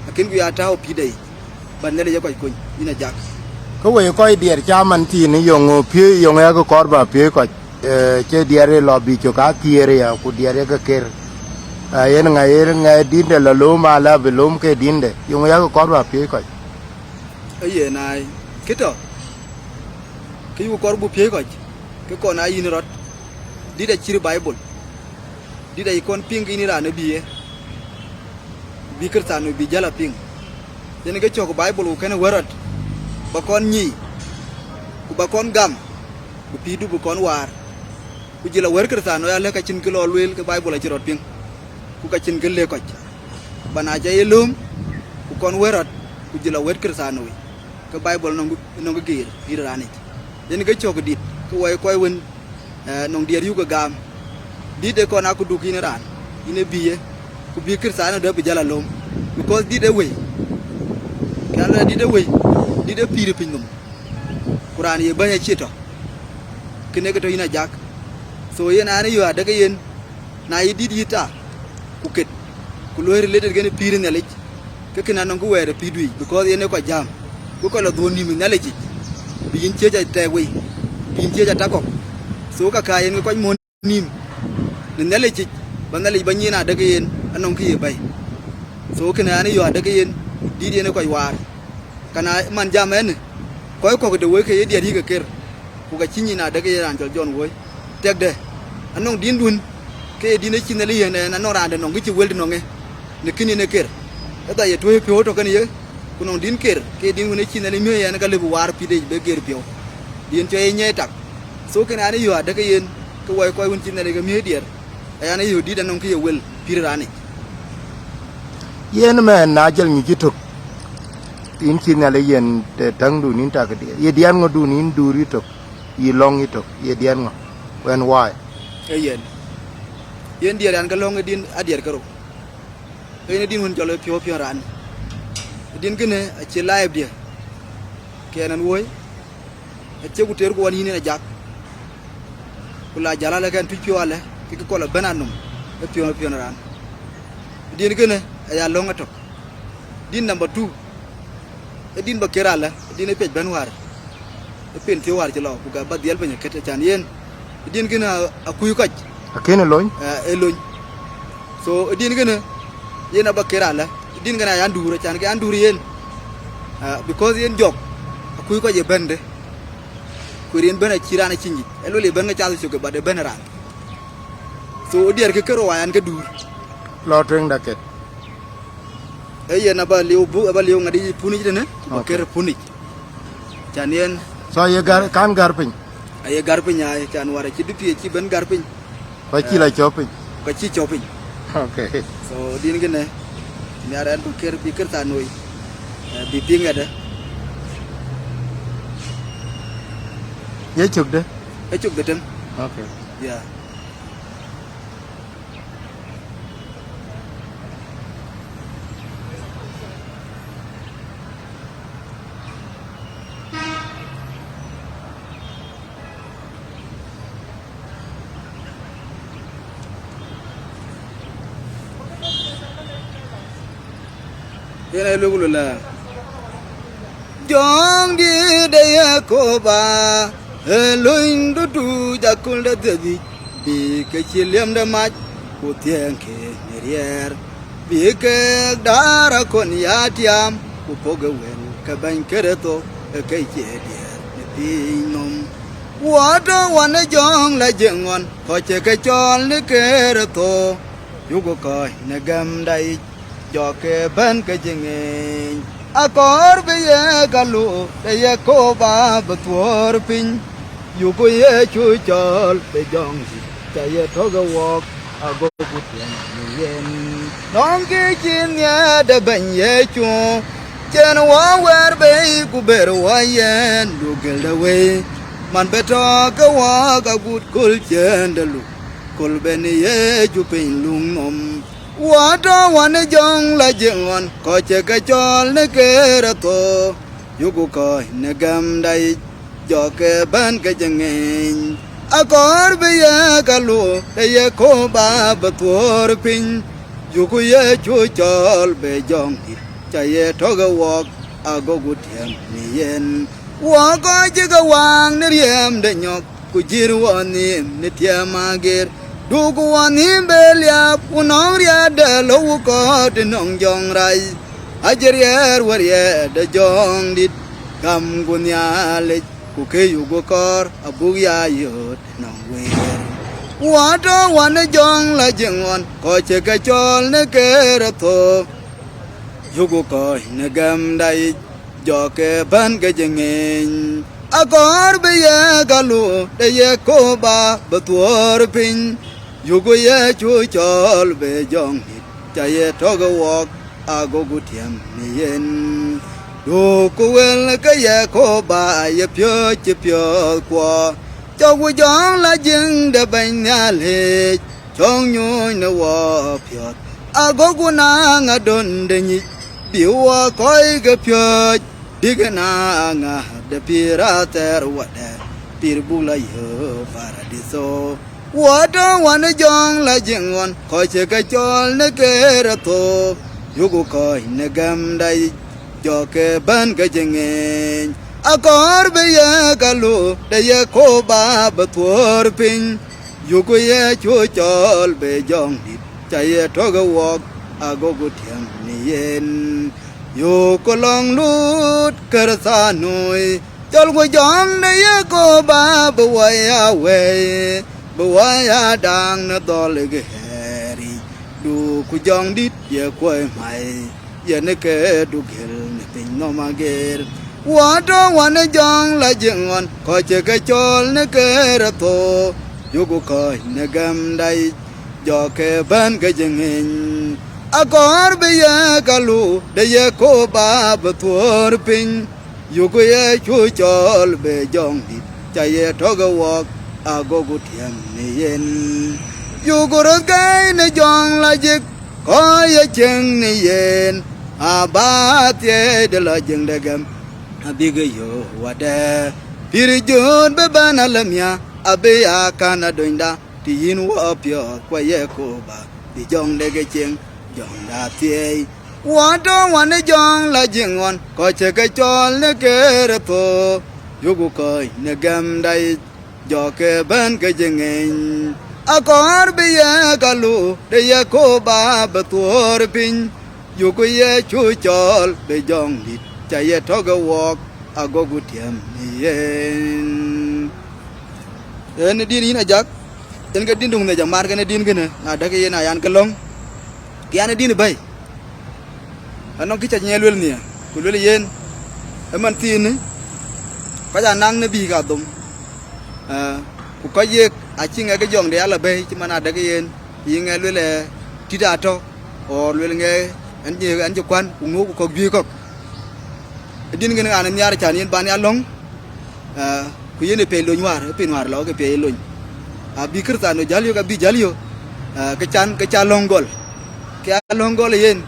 akin ku ya taw pidai ban nele je ko ko ina jak ko we ko dier chaman ti ni yongo pie yongo ya ko korba pie ko che diere lobby cho ka tiere ya ku diere ka ker yen nga dinde la loma la belum ke dinde yung ya ko korba pie ko aye nai kito ki yu korbu pie ko ke ko na yin rot dida chiri bible dida ikon pingi ni rana biye bi kirtano bi jala ping yen ke choko bible ko ne warat ba kon nyi ku ba kon gam ku pidu bu kon war ku jila wer kirtano ya le ka cin kilo lwel ke bible ci rot ping ku ka cin gelle ko bana ja yelum ku kon werat ku jila wer kirtano wi ke bible nongu gir irani yen ke choko dit ku way koy won nong dier yu ko gam dide ko na ku du kin ran ine biye ku bi kirtano do bi jala lom because dide we kala dide pire pingum Quran ye banya chito kene ko to ina jak so yen ani yo daga yen na yidi dita ku ket ku lo related gene pire ne lech ke kina non ko were pidui because yen ko jam ku ko la doni mi ne lech bi yin cheja te we bi yin cheja takok so ka ka yen ko mon nim ne lech ban ne lech ban yin daga yen anon ki bay so kina ani yo daga yen didi ne ko war kana man jam en ko de we ke yedi ri ga ker ku ga cinyi na daga yen jol jon woy tek de anong din dun ke dine cinali yen na no rande no ngi weldi no nge ne kini ne ker da ye to pio to kan ye ku non din ker ke din ne cinali me yen ga lebu war pide be ger pio din to ye nyetak so ken ani yo daga yen ko way koy won cinali ga me dier ayana yo di da non ke ye wel pirane yen me na jel ni jitok in cinali yen te tang du nin ta ke ye dian ngo du nin du ri tok yi long ito ye dian ngo when why yen dier an ga long din adier karo ene din won jolo pio ran din gene a ci live dia kenan woy a ci guter ko woni ne jak kula jala la kan tuci wala ki ko la bananum e pio ran din gene ya long tok din number 2 e din ba kerala din e pej ban war e pen ti war ci lo ku ga ba diel banya kete chan yen din gene akuyu kaj akene loñ e loñ so din gene yena ba kerala din gana ya nduro chan ga nduro yen because yen jok kui ko je bende ku rin bana chirana chinji elo le banga chalu chuke bade benera so dier ke kero wayan ke dur lo twing daket e na ba liu bu ba liu ngadi puni jene ba ker puni chanien so ye kan garpin ay garpinya ay chan wara ci dipi ci ben garpin pa chi la chopin ko ci chopin okay so din gene ñaareel ba ker bi ker tanoi bi pinga de ye chuk de e chuk de tem okay ya Yena lugulu la jong di de ko ba loin du du jakul de debi bi ke chilem de mach ku tien ke nerier bi ke dara kon ya tiam ku poga wen ka ban kereto ke che dier pi nom wato wan jong la jengon ko che ke chol ni kereto yugo ko ne gam dai jo ke ban ke jingen akor be ye galu de ye ko ba btuor pin yu ko ye chu chol be jong ta ye to go walk ago putien yen dong ke chin ye de ban ye chu chen wa wer be ku ber wa yen du gel de we man be to go wa ga gut kul chen de lu kul ben ye chu pin lung nom wato wan jong la jengon ko che ke chol ne kerato yugo ko ne gam dai jo ke ban ke jengen akor be ye galu de ye ko ba btuor pin yugo ye chu chol be jong di cha ye to go walk ago gutiem ni yen wa ko je ga wang ne riem de nyok ku jir woni ne tiamagir dugu wanim belia unong ria de lo ko de nong jong rai ajerier warie de jong dit kam gunya le ku ke yugo kor abu ya yot nong wer wato wan jong la jengon ko che ke chol ne kerato yugo ko ne gam dai jo ke ban ke jengen akor be ye galu de ye ko ba btuor pin yugo ye chu chol be jong hit cha ye to go walk ago gutiem ni yen du ku wel ke ye ko ba ye pyo chi pyo kwa cho gu jong la jing de ban nya le chong nyu ne wo pyo ago gu na nga don de ni bi wa koi ge pyo digna nga de pirater wa de pir bu la yo paradiso wato wan jong la jengon ko che ke chol ne kerato yugo ko ne gam dai jo ke ban ke jengen akor be ye galu de ye ko ba btuor pin yugo ye chu chol be jong dit cha ye to go walk ago gutiem ni yen yu ko long lut ker sa noi chol go jong de ye ko ba bu wa ya we bawaya dang na dol ge heri du ku jong dit ye koy mai ye ne ke du gel ne tin no mager wato wan jong la jengon ko che ke chol ne ke rato yugo ko ne gam dai jo ke ban ke jengen akor be ye galu de ye ko ba btuor pin yugo ye chu chol be jong dit cha ye to go walk ago gutiem ni yen yugo ro gai ne jong la jik ko ye cheng ni yen abat ye de la jeng de gam abiga yo wada pirjon be banalamya abe ya kana doinda tin wo pyo kwa ye ko ba di jong de ge cheng jong da tie wato wan jong la jengon ko che ke chol ne kerato yugo ko ne gam dai jo ke ban ke jengen akor be ye galu de ye ko ba btuor pin yugo ye chu chol be jong dit cha ye to go walk ago gutiam yen en din ina jak en ga din dung ne jamar ga ne din gene na daga yen ayan kalong kiana din bay anong kicha nyelwel ni ku lele yen man tin ka ja nang ne bi ga dum ku ko ye a chinga ga jong de ala bay ci mana daga yen yinga lele tidato o lele nge an je an je kwan ku ngo ko bi ko din gene ana nyar chan yen ban ya long ku yene pe lo nyar pe noir lo ke pe lo a bi kirtano jalio ka bi jalio ke cha longgol ke longgol yen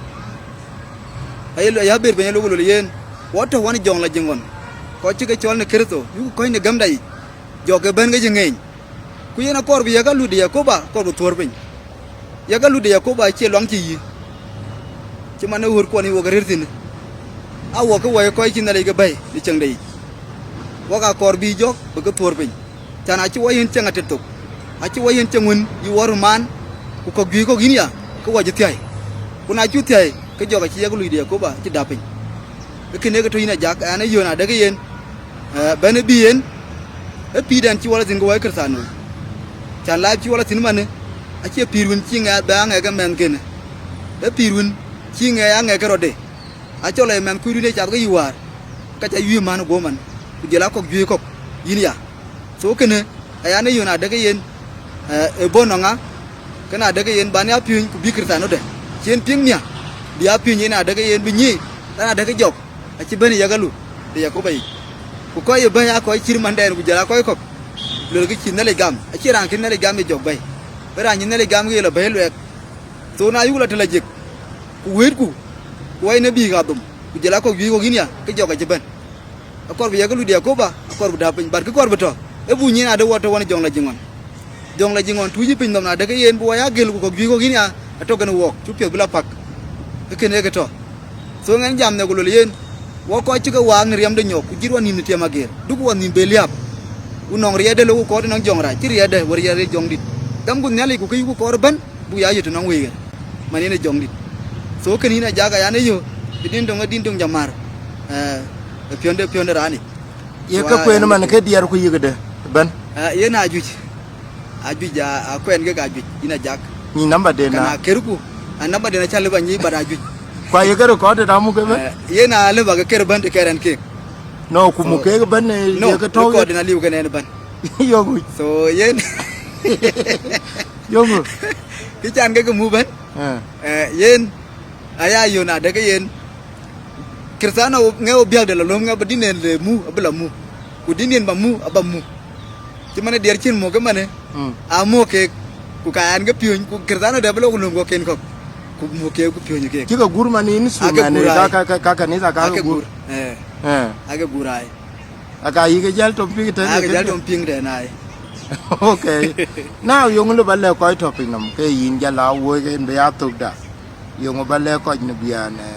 ay lo ya ber ben lo yen woto woni jong la jingon ko ci ke chol ne kirto yu ko ne gamdai joge ben ga jingen ku yena kor bi ya ga ludi ya ko ba ko bu tor ben ya ga ludi ya ko ba ci long ci yi ci man wor ko ni wo ga rirtin a wo ko way ko ci na le ga bay ni ceng dai wo ga kor bi jok bu ga tor ben cana ci wayen cenga tetok a ci wayen cengun yi wor man ku ko gi ko gin ya ko waji tay ku na ju tay ke joga ci ya ga ludi ya ko ba ci dapin ke ne ga to ina jak ana yona daga yen bana bi yen e pi dan ci wala tin go way kersano can la ci wala tin man a ci pirun ci nga ba nga ga men ken e pirun ci nga ya nga ga rode a ci le men ku dune ci ga yiwar ka ca yu man go man ku jela ko ju ko yin ya so kene ayane yona daga yen e bononga kana daga yen ban ya piun ku bi kersano de cien ping nya dia piun ina daga yen bi nyi ana daga jok a ci bani ya galu de ya ko bay ku ko ye banya ko ci man den ku jela ko ko lo gi ci nale gam a ci ran kin nale gam e jog bay bara nyi nale gam gi la bay lo ek so na yu la tala jek ku wet ku way na bi ga dum ku jela ko bi ko ginya ke joga ci ban akor bi ya galu de ko ba akor bu da pin bar ko kor bu to e bu nyi na de woto wona jong la jingon tuji pin dom na daga yen bu ya gel ko bi ko ginya to gana wok tu pe bula pak ke ne ga to so ngan jam ne ko lo yen wo ko ci ga wa ngriam de nyok ku jirwa ni tema ger du ko ni be liap unong riede lo ko nang jong ra ci riede war riede jong dit dam gu nyali ku ku ko ban bu ya yitu nang we mani ne jong dit so ke ni na jaga ya ne yo din dong jamar pionde rani ye ka ko en man ke diar ku yigde ban ye na ajuj ja akwen ga ajuj ina jak ni namba de na kana kerku namba de na chale ba ni bara ajuj kwa ye ka ko de damu ke ye na le ba ga ker ban de keren ke no ku mu ke ban ne ye ka to ko de na liu ga ne ban yo gu so yen yo gu ki chan ga mu ban yen aya yo na de ga yen kirsana ngeo bial de lo nga badinen le mu abla mu ku dinen ba mu aba mu ci mané der cin mo ga mané a mo ke ku kayan ga piyon ku kirsana de blo ko ngo ken ko ku mo ke ku piyon ke ci ga gurma ni ni su mane ka ni za ka gur aga gurai aga yi ga jal to ping te aga jal to ping de nai okay now yo nglo balle ko topic nam ke yin jala wo ke be ya to da yo ngo balle ko ni biane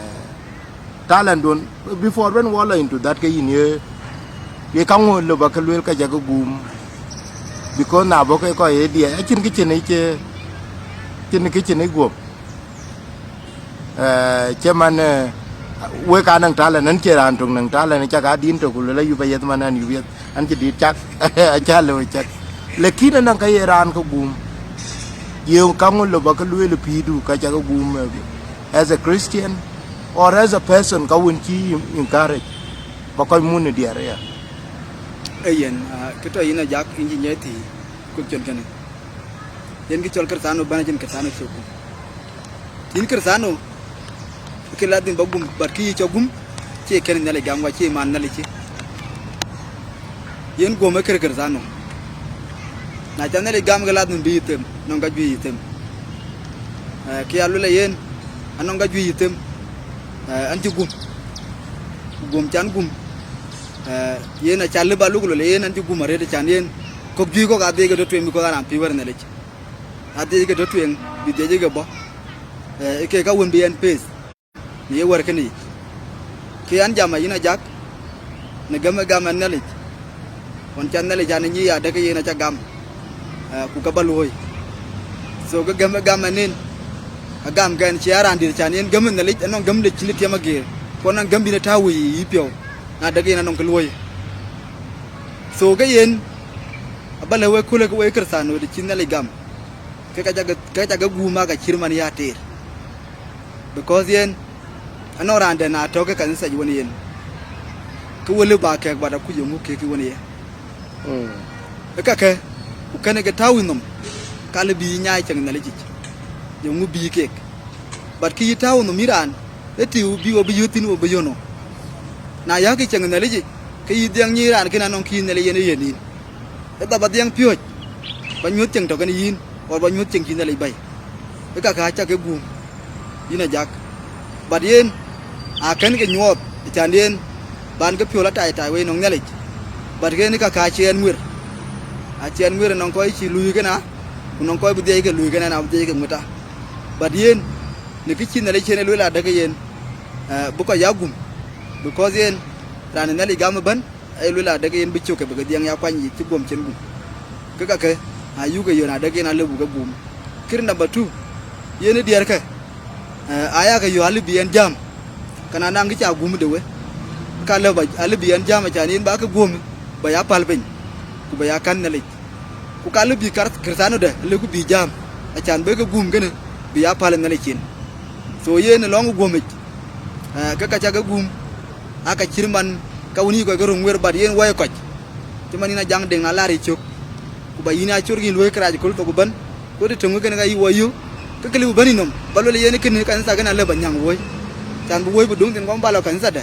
talent don before when wala into that ke yin ye kan wo lo ba ka lwel ka jaga gum because na bo ke ko ye dia a chin ke chen go che man we ka nang talent nan che ran tung nang talent cha ka din to ku la yu ba yet man an yu yet an che di chak a cha lo chak lekin nang ka ye ran ko gum ye kan wo lo ba ka lwel pi du ka jaga gum as a Christian or as a person ka won chi encourage ba ko mun ni dia ya yen ke to ina jak inji nyeti ku jon kan yen ki chol kersano bana jen kersano choku yin kersano ke ladin bagum barki chogum che ken nale gamwa che man nale che yen goma kersano na janale gam ga ladin bi tem non ga ju yitem ke alu le yen anon ga ju yitem an ci gum chan gum yen a challe ba luglo le yen an ci gum re de chan yen ko gi ko ga de ga do twen ko ga ran pi wer ne le a de ga do twen bi de ga bo ke ka won bi en pes ni wer ke ni ke an jama ina jak ne gam ne le on chan ne le jan ni ya de ga yen a cha gam ku ka ba loy so ga gam nin agam gan ci aran dir chan yen gam ne le non gam le ci li tema ge ko nan gam bi ne tawi yi pio na dagi na nong keluoy so cái yen abale we kule ko we kersano di cinna le gam ke kajaga guma ga chirman ya ter because yen anorande na toke kanisa woni yen ko wole ba ke bada ku yemu ke woni ye ka ke ku kane ga tawinum kala bi nyaay ceng na le jij yemu bi ke bat ki tawinum miran eti bi wo bi yutin wo bi yono na ya ki ceng na le jij ke yidyang nyiran kina non kin na le yen yen ta ba diang pioj ba nyut ceng to kan yin or ba nyut ceng kin na le bay ka cha ke gum ina jak bad yen a kan ke nyop chan yen ban ke piola tai tai we nong ne le bad ke ni ka chen wir a chen wir nong ko chi lui ke na nong ko bu de ke lui ke na na bu de ke muta bad yen ni ki chin na le chen lui la da ke yen bu ko ya gum because yen ran ne le gam ban ai lui la da ke yen bi chu ke ba ke diang ya kwan yi ti gom chen gum ka ke a yu ke yo na da ke na le bu ke gum kir number 2 yen ni diar ke aya ka yo alibian jam kana nang ki cha gum de we ka le ba alibian jam cha nin ba ka gum ba ya pal bin ku ba ya kan ne le ku ka le bi kar krisano de le ku bi jam a chan be ka gum gene bi ya pal ne le chin so ye ne long gum ka cha ka gum aka chirman ka uni ko garung wer bad yen way ko ti manina jang de ngalari chuk ku ba yina chur gi loy kraj ko to ku ban ko de tungu gene ga yi wayu ka kali bani nom balo le yen kin kan sa gana le banyang woy tan bu woy bu dung tin ko balo kan sa de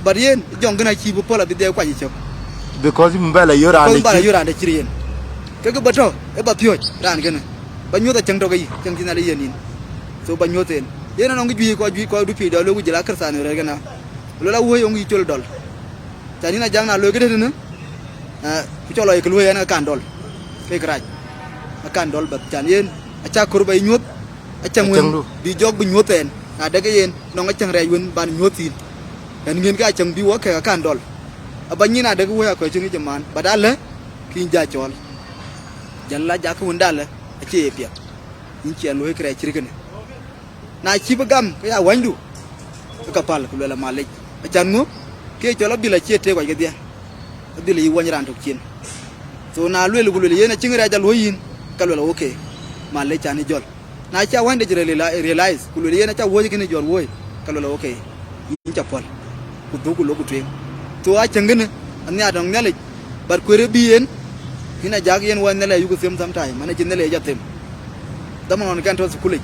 bar yen jong gana chi bu pola bi de kwa ji chok because mbala yora ko balo yura de chiri yen ka bato e ba pio ran gana ba nyu ta chang to gi chang tin ale yen nin so ba nyu ten yen no ngi ju ko du pi do lo gu jila kar sa ne re gana lo la woy ngi chol dol tani na jang na lo gede ne ku cholo e ko yen kan dol ke kraj kan dol ba tan yen acha kurba nyut achang wen bi jog bi nyuten na daga yen no nga chang ray wen ban nyutin dan ngeen ka chang bi wo ka kan dol abanyi na daga wo ko chingi jaman badala kin ja chol jalla ja ko ndala ache pia in ci lo kre chirgene na ci bagam ka ya wandu ka pal ko la malej achan ngo ke chola bila chete ko gadia bila yi wonran to chin so na lo le gulule yena chingi rajal wo yin ka lo okay malej chani jol na cha wande jere realize kulule yena cha woji kini jor woy kalola okay in cha pol ku dogu logu twen to a changene anya dong nele bar ko rebi yen hina jag yen wan nele yugo sem sam tay mana jinele ja tem dama non kan to skule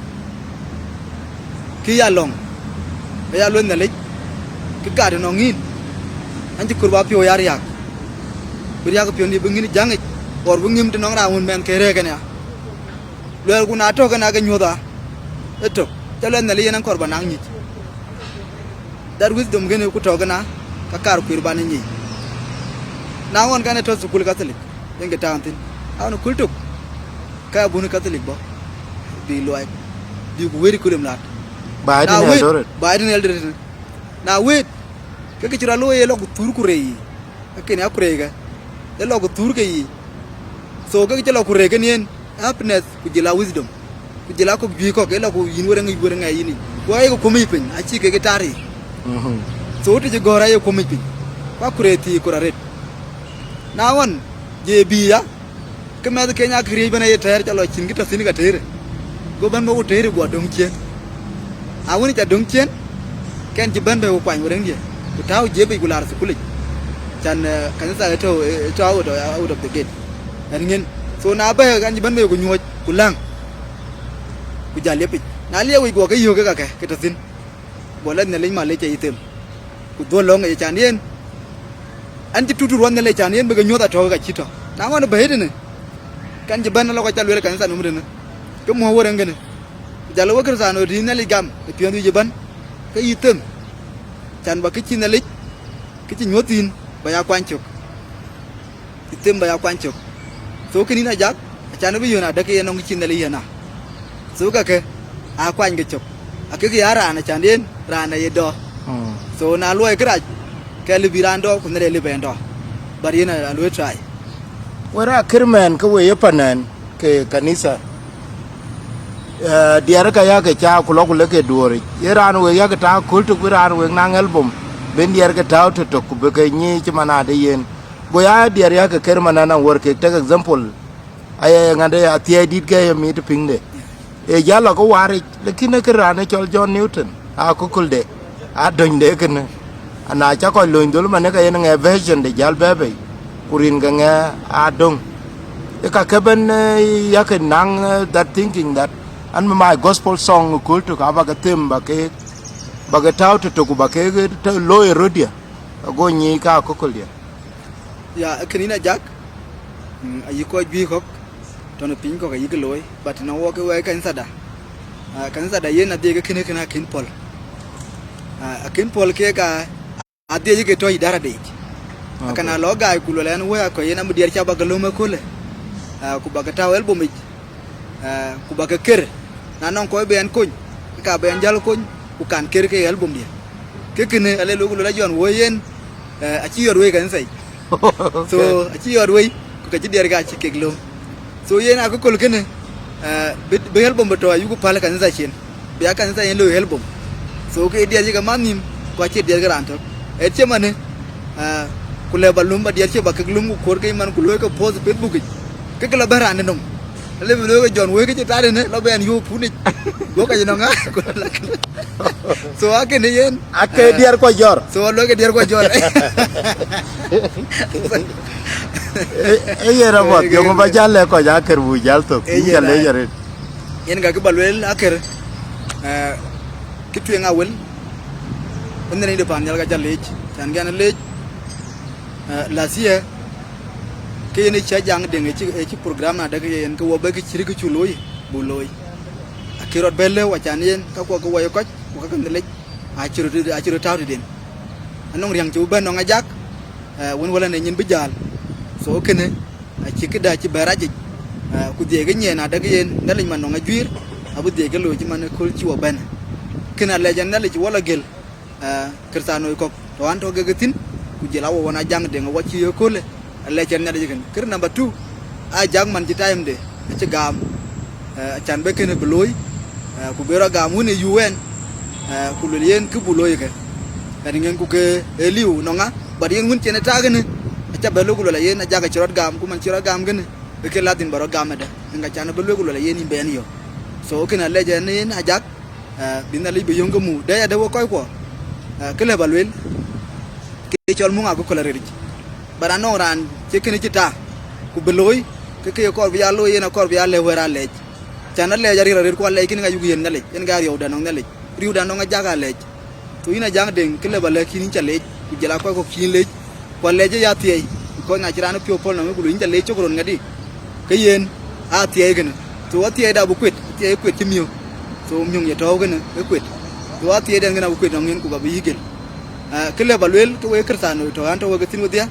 ki ya long ya lo nele ki ka de no ngin anji kurba pio yar yak bir yak pio ni bingini jangi or bu ngim de no ra un men kere kana lo ku na to kana ga nyoda eto tele nele yen korba nang ni dar wisdom gene ku to kana ka kar kurba ni na won kana to skul catholic yenge tantin awon kultuk ka bunu catholic bo bi loy bi ku weri kulum lat Biden eldoret na wet ke ke chira loye lo ku tur ku rei ke ne akure ga e lo ku tur ke yi so ke ke lo ku re ke nien happiness ku jila wisdom ku jila ko bi ko ke lo ku yin wore ngai yini waye ko komi pin a chi ke tari so ti gora ye komi pin kwa kureti kuraret na won je biya ke ma ke nya kri bana ye ter chalo chin kita sin ga ter go ban mo ter go dong chen a woni ta dong chen ken ji ban be ko kwan wurin je ku taw je be gular su kulik chan kan sa to out of the gate an ngin so na ba kan ji ban be ko nyoj ku lang ku ja lepi na lewi go ke yo ke ka ke ta sin bo len ne le ma le che item ku do lo ngai chan yen an ji tutu ron ne le chan yen be ga nyota to ga chito na won be de ne kan ji ban lo ko chalu kan sa no mudene ke mo wore ngene jalo wakar sa no di ne le gam e piandu je ban ke item chan ba ke chin ne le ke chi nyotin ba ya kwanchok item ba ya kwanchok so ke ni na jak chan be yo na da ke no chin ne le yana so ka ke a kwan ge chok a ke ya ra na chan den ra na ye do so na lo e kra ke le birando ku ne le bendo bari na lo try wara kirman ka we yapanan ke kanisa diara ka ya ke cha kulo ke duori yeran we ya ta kultu kuran we nang album ben diar ke taw to ku be ke ni ci mana de yen go ya diar ya ke ker mana na work take example ay ngade ya tie dit ke mi to pingde e jalo ko wari lekin ke rane chol John Newton a ko kulde a don de ken ana cha ko loin dul mane ka yen nge version de jal bebe kurin ga nge a dong e ka keben ya ke nang that thinking that and my gospel song cool to ka ba ka tem ba ke taw to ku ba ke lo erodia go ni ka ko kulde ya kenina jak ayi ko bi ko tono pin ko yi loy but no wo ke we kan sada yen ade ke kene kana kin pol kin pol ke ka ade ke to idara de kana lo ga ku lo len we ko yen am der cha ba galo ma kole ku ba ka tawel bo mi ku ba ka ker na non ko ben kun ka ben jal kun ku kan ker ke album dia ke kene ale lo la jon wo yen a ci yor we kan sai so a ci yor we ku ka ci der ga ci ke lo so yena ko kol kene be album to ayu ko pala kan za chen be kan za yen lo album so ke dia jiga manim ko che dia garanto e che mane ku le balum ba dia che ba ke lum ko ke man ku lo ko post Facebook ke la barane nom le be lo ko jon wo ke ta de ne lo ben yu pu ni go ka no nga so ake ne yen ake diar ko jor so lo ke diar ko jor era bot yo ba jalle ko ja ker bu jal to jalle jare yen ga ke balwel aker kitu nga wel enne ni de pan yal ga jalle tan gan le la sia ke yen cha jang de ngi ci program na daga yen ko wo ba ki ci ri ci loy bu loy akirot belle wa chan yen ka ko ko wayo ko ka kan le a ci ro taw den anong riang ci ben no nga jak won wala ne nyin bi jal so kene ci kida ci baraji ku de ga nyena daga yen na lañ man no nga juir abu de ga lo ci man ko ci wo ben kena le jan na le ci wala gel kristano ko to anto ga gatin ku jela wo wona jang de nga wacci yo ko le le jan na de ken kir number 2 a jang man ci time de ci gam chan be kene bloy ku bero gam woni UN ku le yen ku buloy ke kadi ngeen ku ke eliu no nga bad yen won ci ne ta gene ca be logu la yen jaga ci rot gam ku man ci rot gam gene be ke latin baro gam da nga cana be logu la yen ben yo so kena leje ne yen ajak bina li be yonga mu da ya da wo koy ko ke le balwel ke ciol mu nga ko la redi bara no ran ci kene ci ta ku be loy ke ko bi ya loy yen ko bi ya le wera lej cana le jari rer ko le kini nga yugu yen na lej yen ga yow da no na lej riu da no nga jaga lej to ina jang den ke le bale kini ci lej ku jela ko kin lej ko leje ya tiye ko na jirana pio pol na me bulu inja le chokron ngadi ke yen a tiye gene to wa tiye da bu kwet tiye kwet timio so myung ye to gene e kwet to wa tiye den gena bu kwet ngin ku ga bi yigel ke le balwel to we kristano to anto we gatin wodiya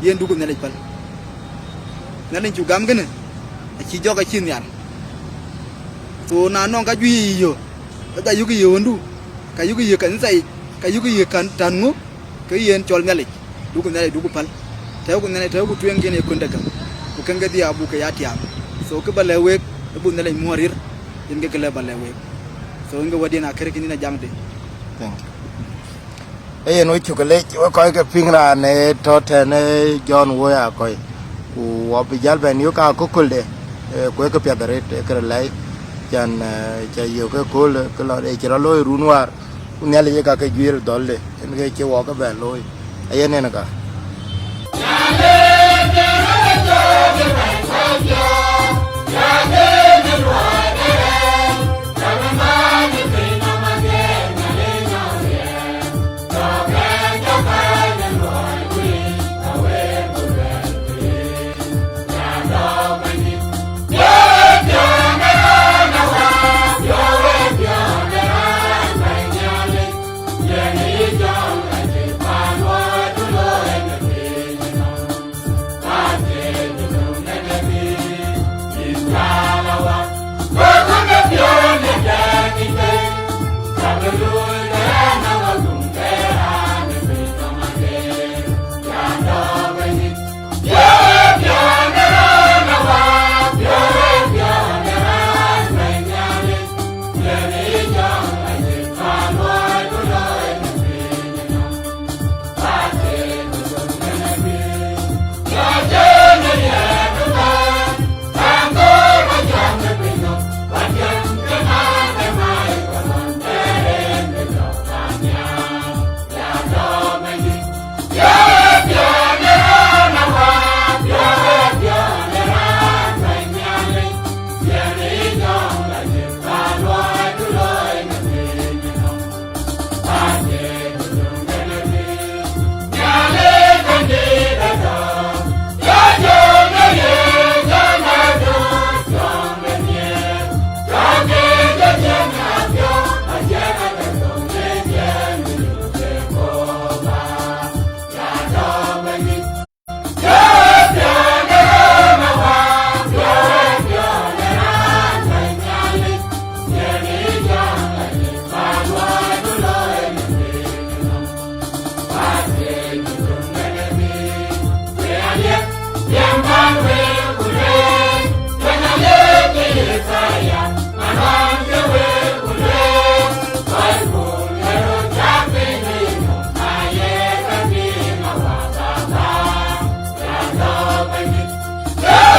yen dugu ne le pal na len ju gam gene ci joga chin yar to na non ga ju yo ga yugi yo ndu ka yugi ye kan sai ka yugi ye kan tanu ke yen chol ngale dugu nale dugu pal taw ko nale taw ko tuyen gene ko ndaga ko kanga dia bu ka yati am so ko bale we bu nale morir yen ge kala bale we so nga wadina kare kini na jamde e no chu kale ko ke pingra ne to te ne John wo ya ko ku wa bi jal ben yo ka ko kulde ko ke piadare te kre lai jan cha yo ke kol ko la e chira loy runwar ku nale ye ka ke juir dolle en ge che wo ka be loy ayen ne na ka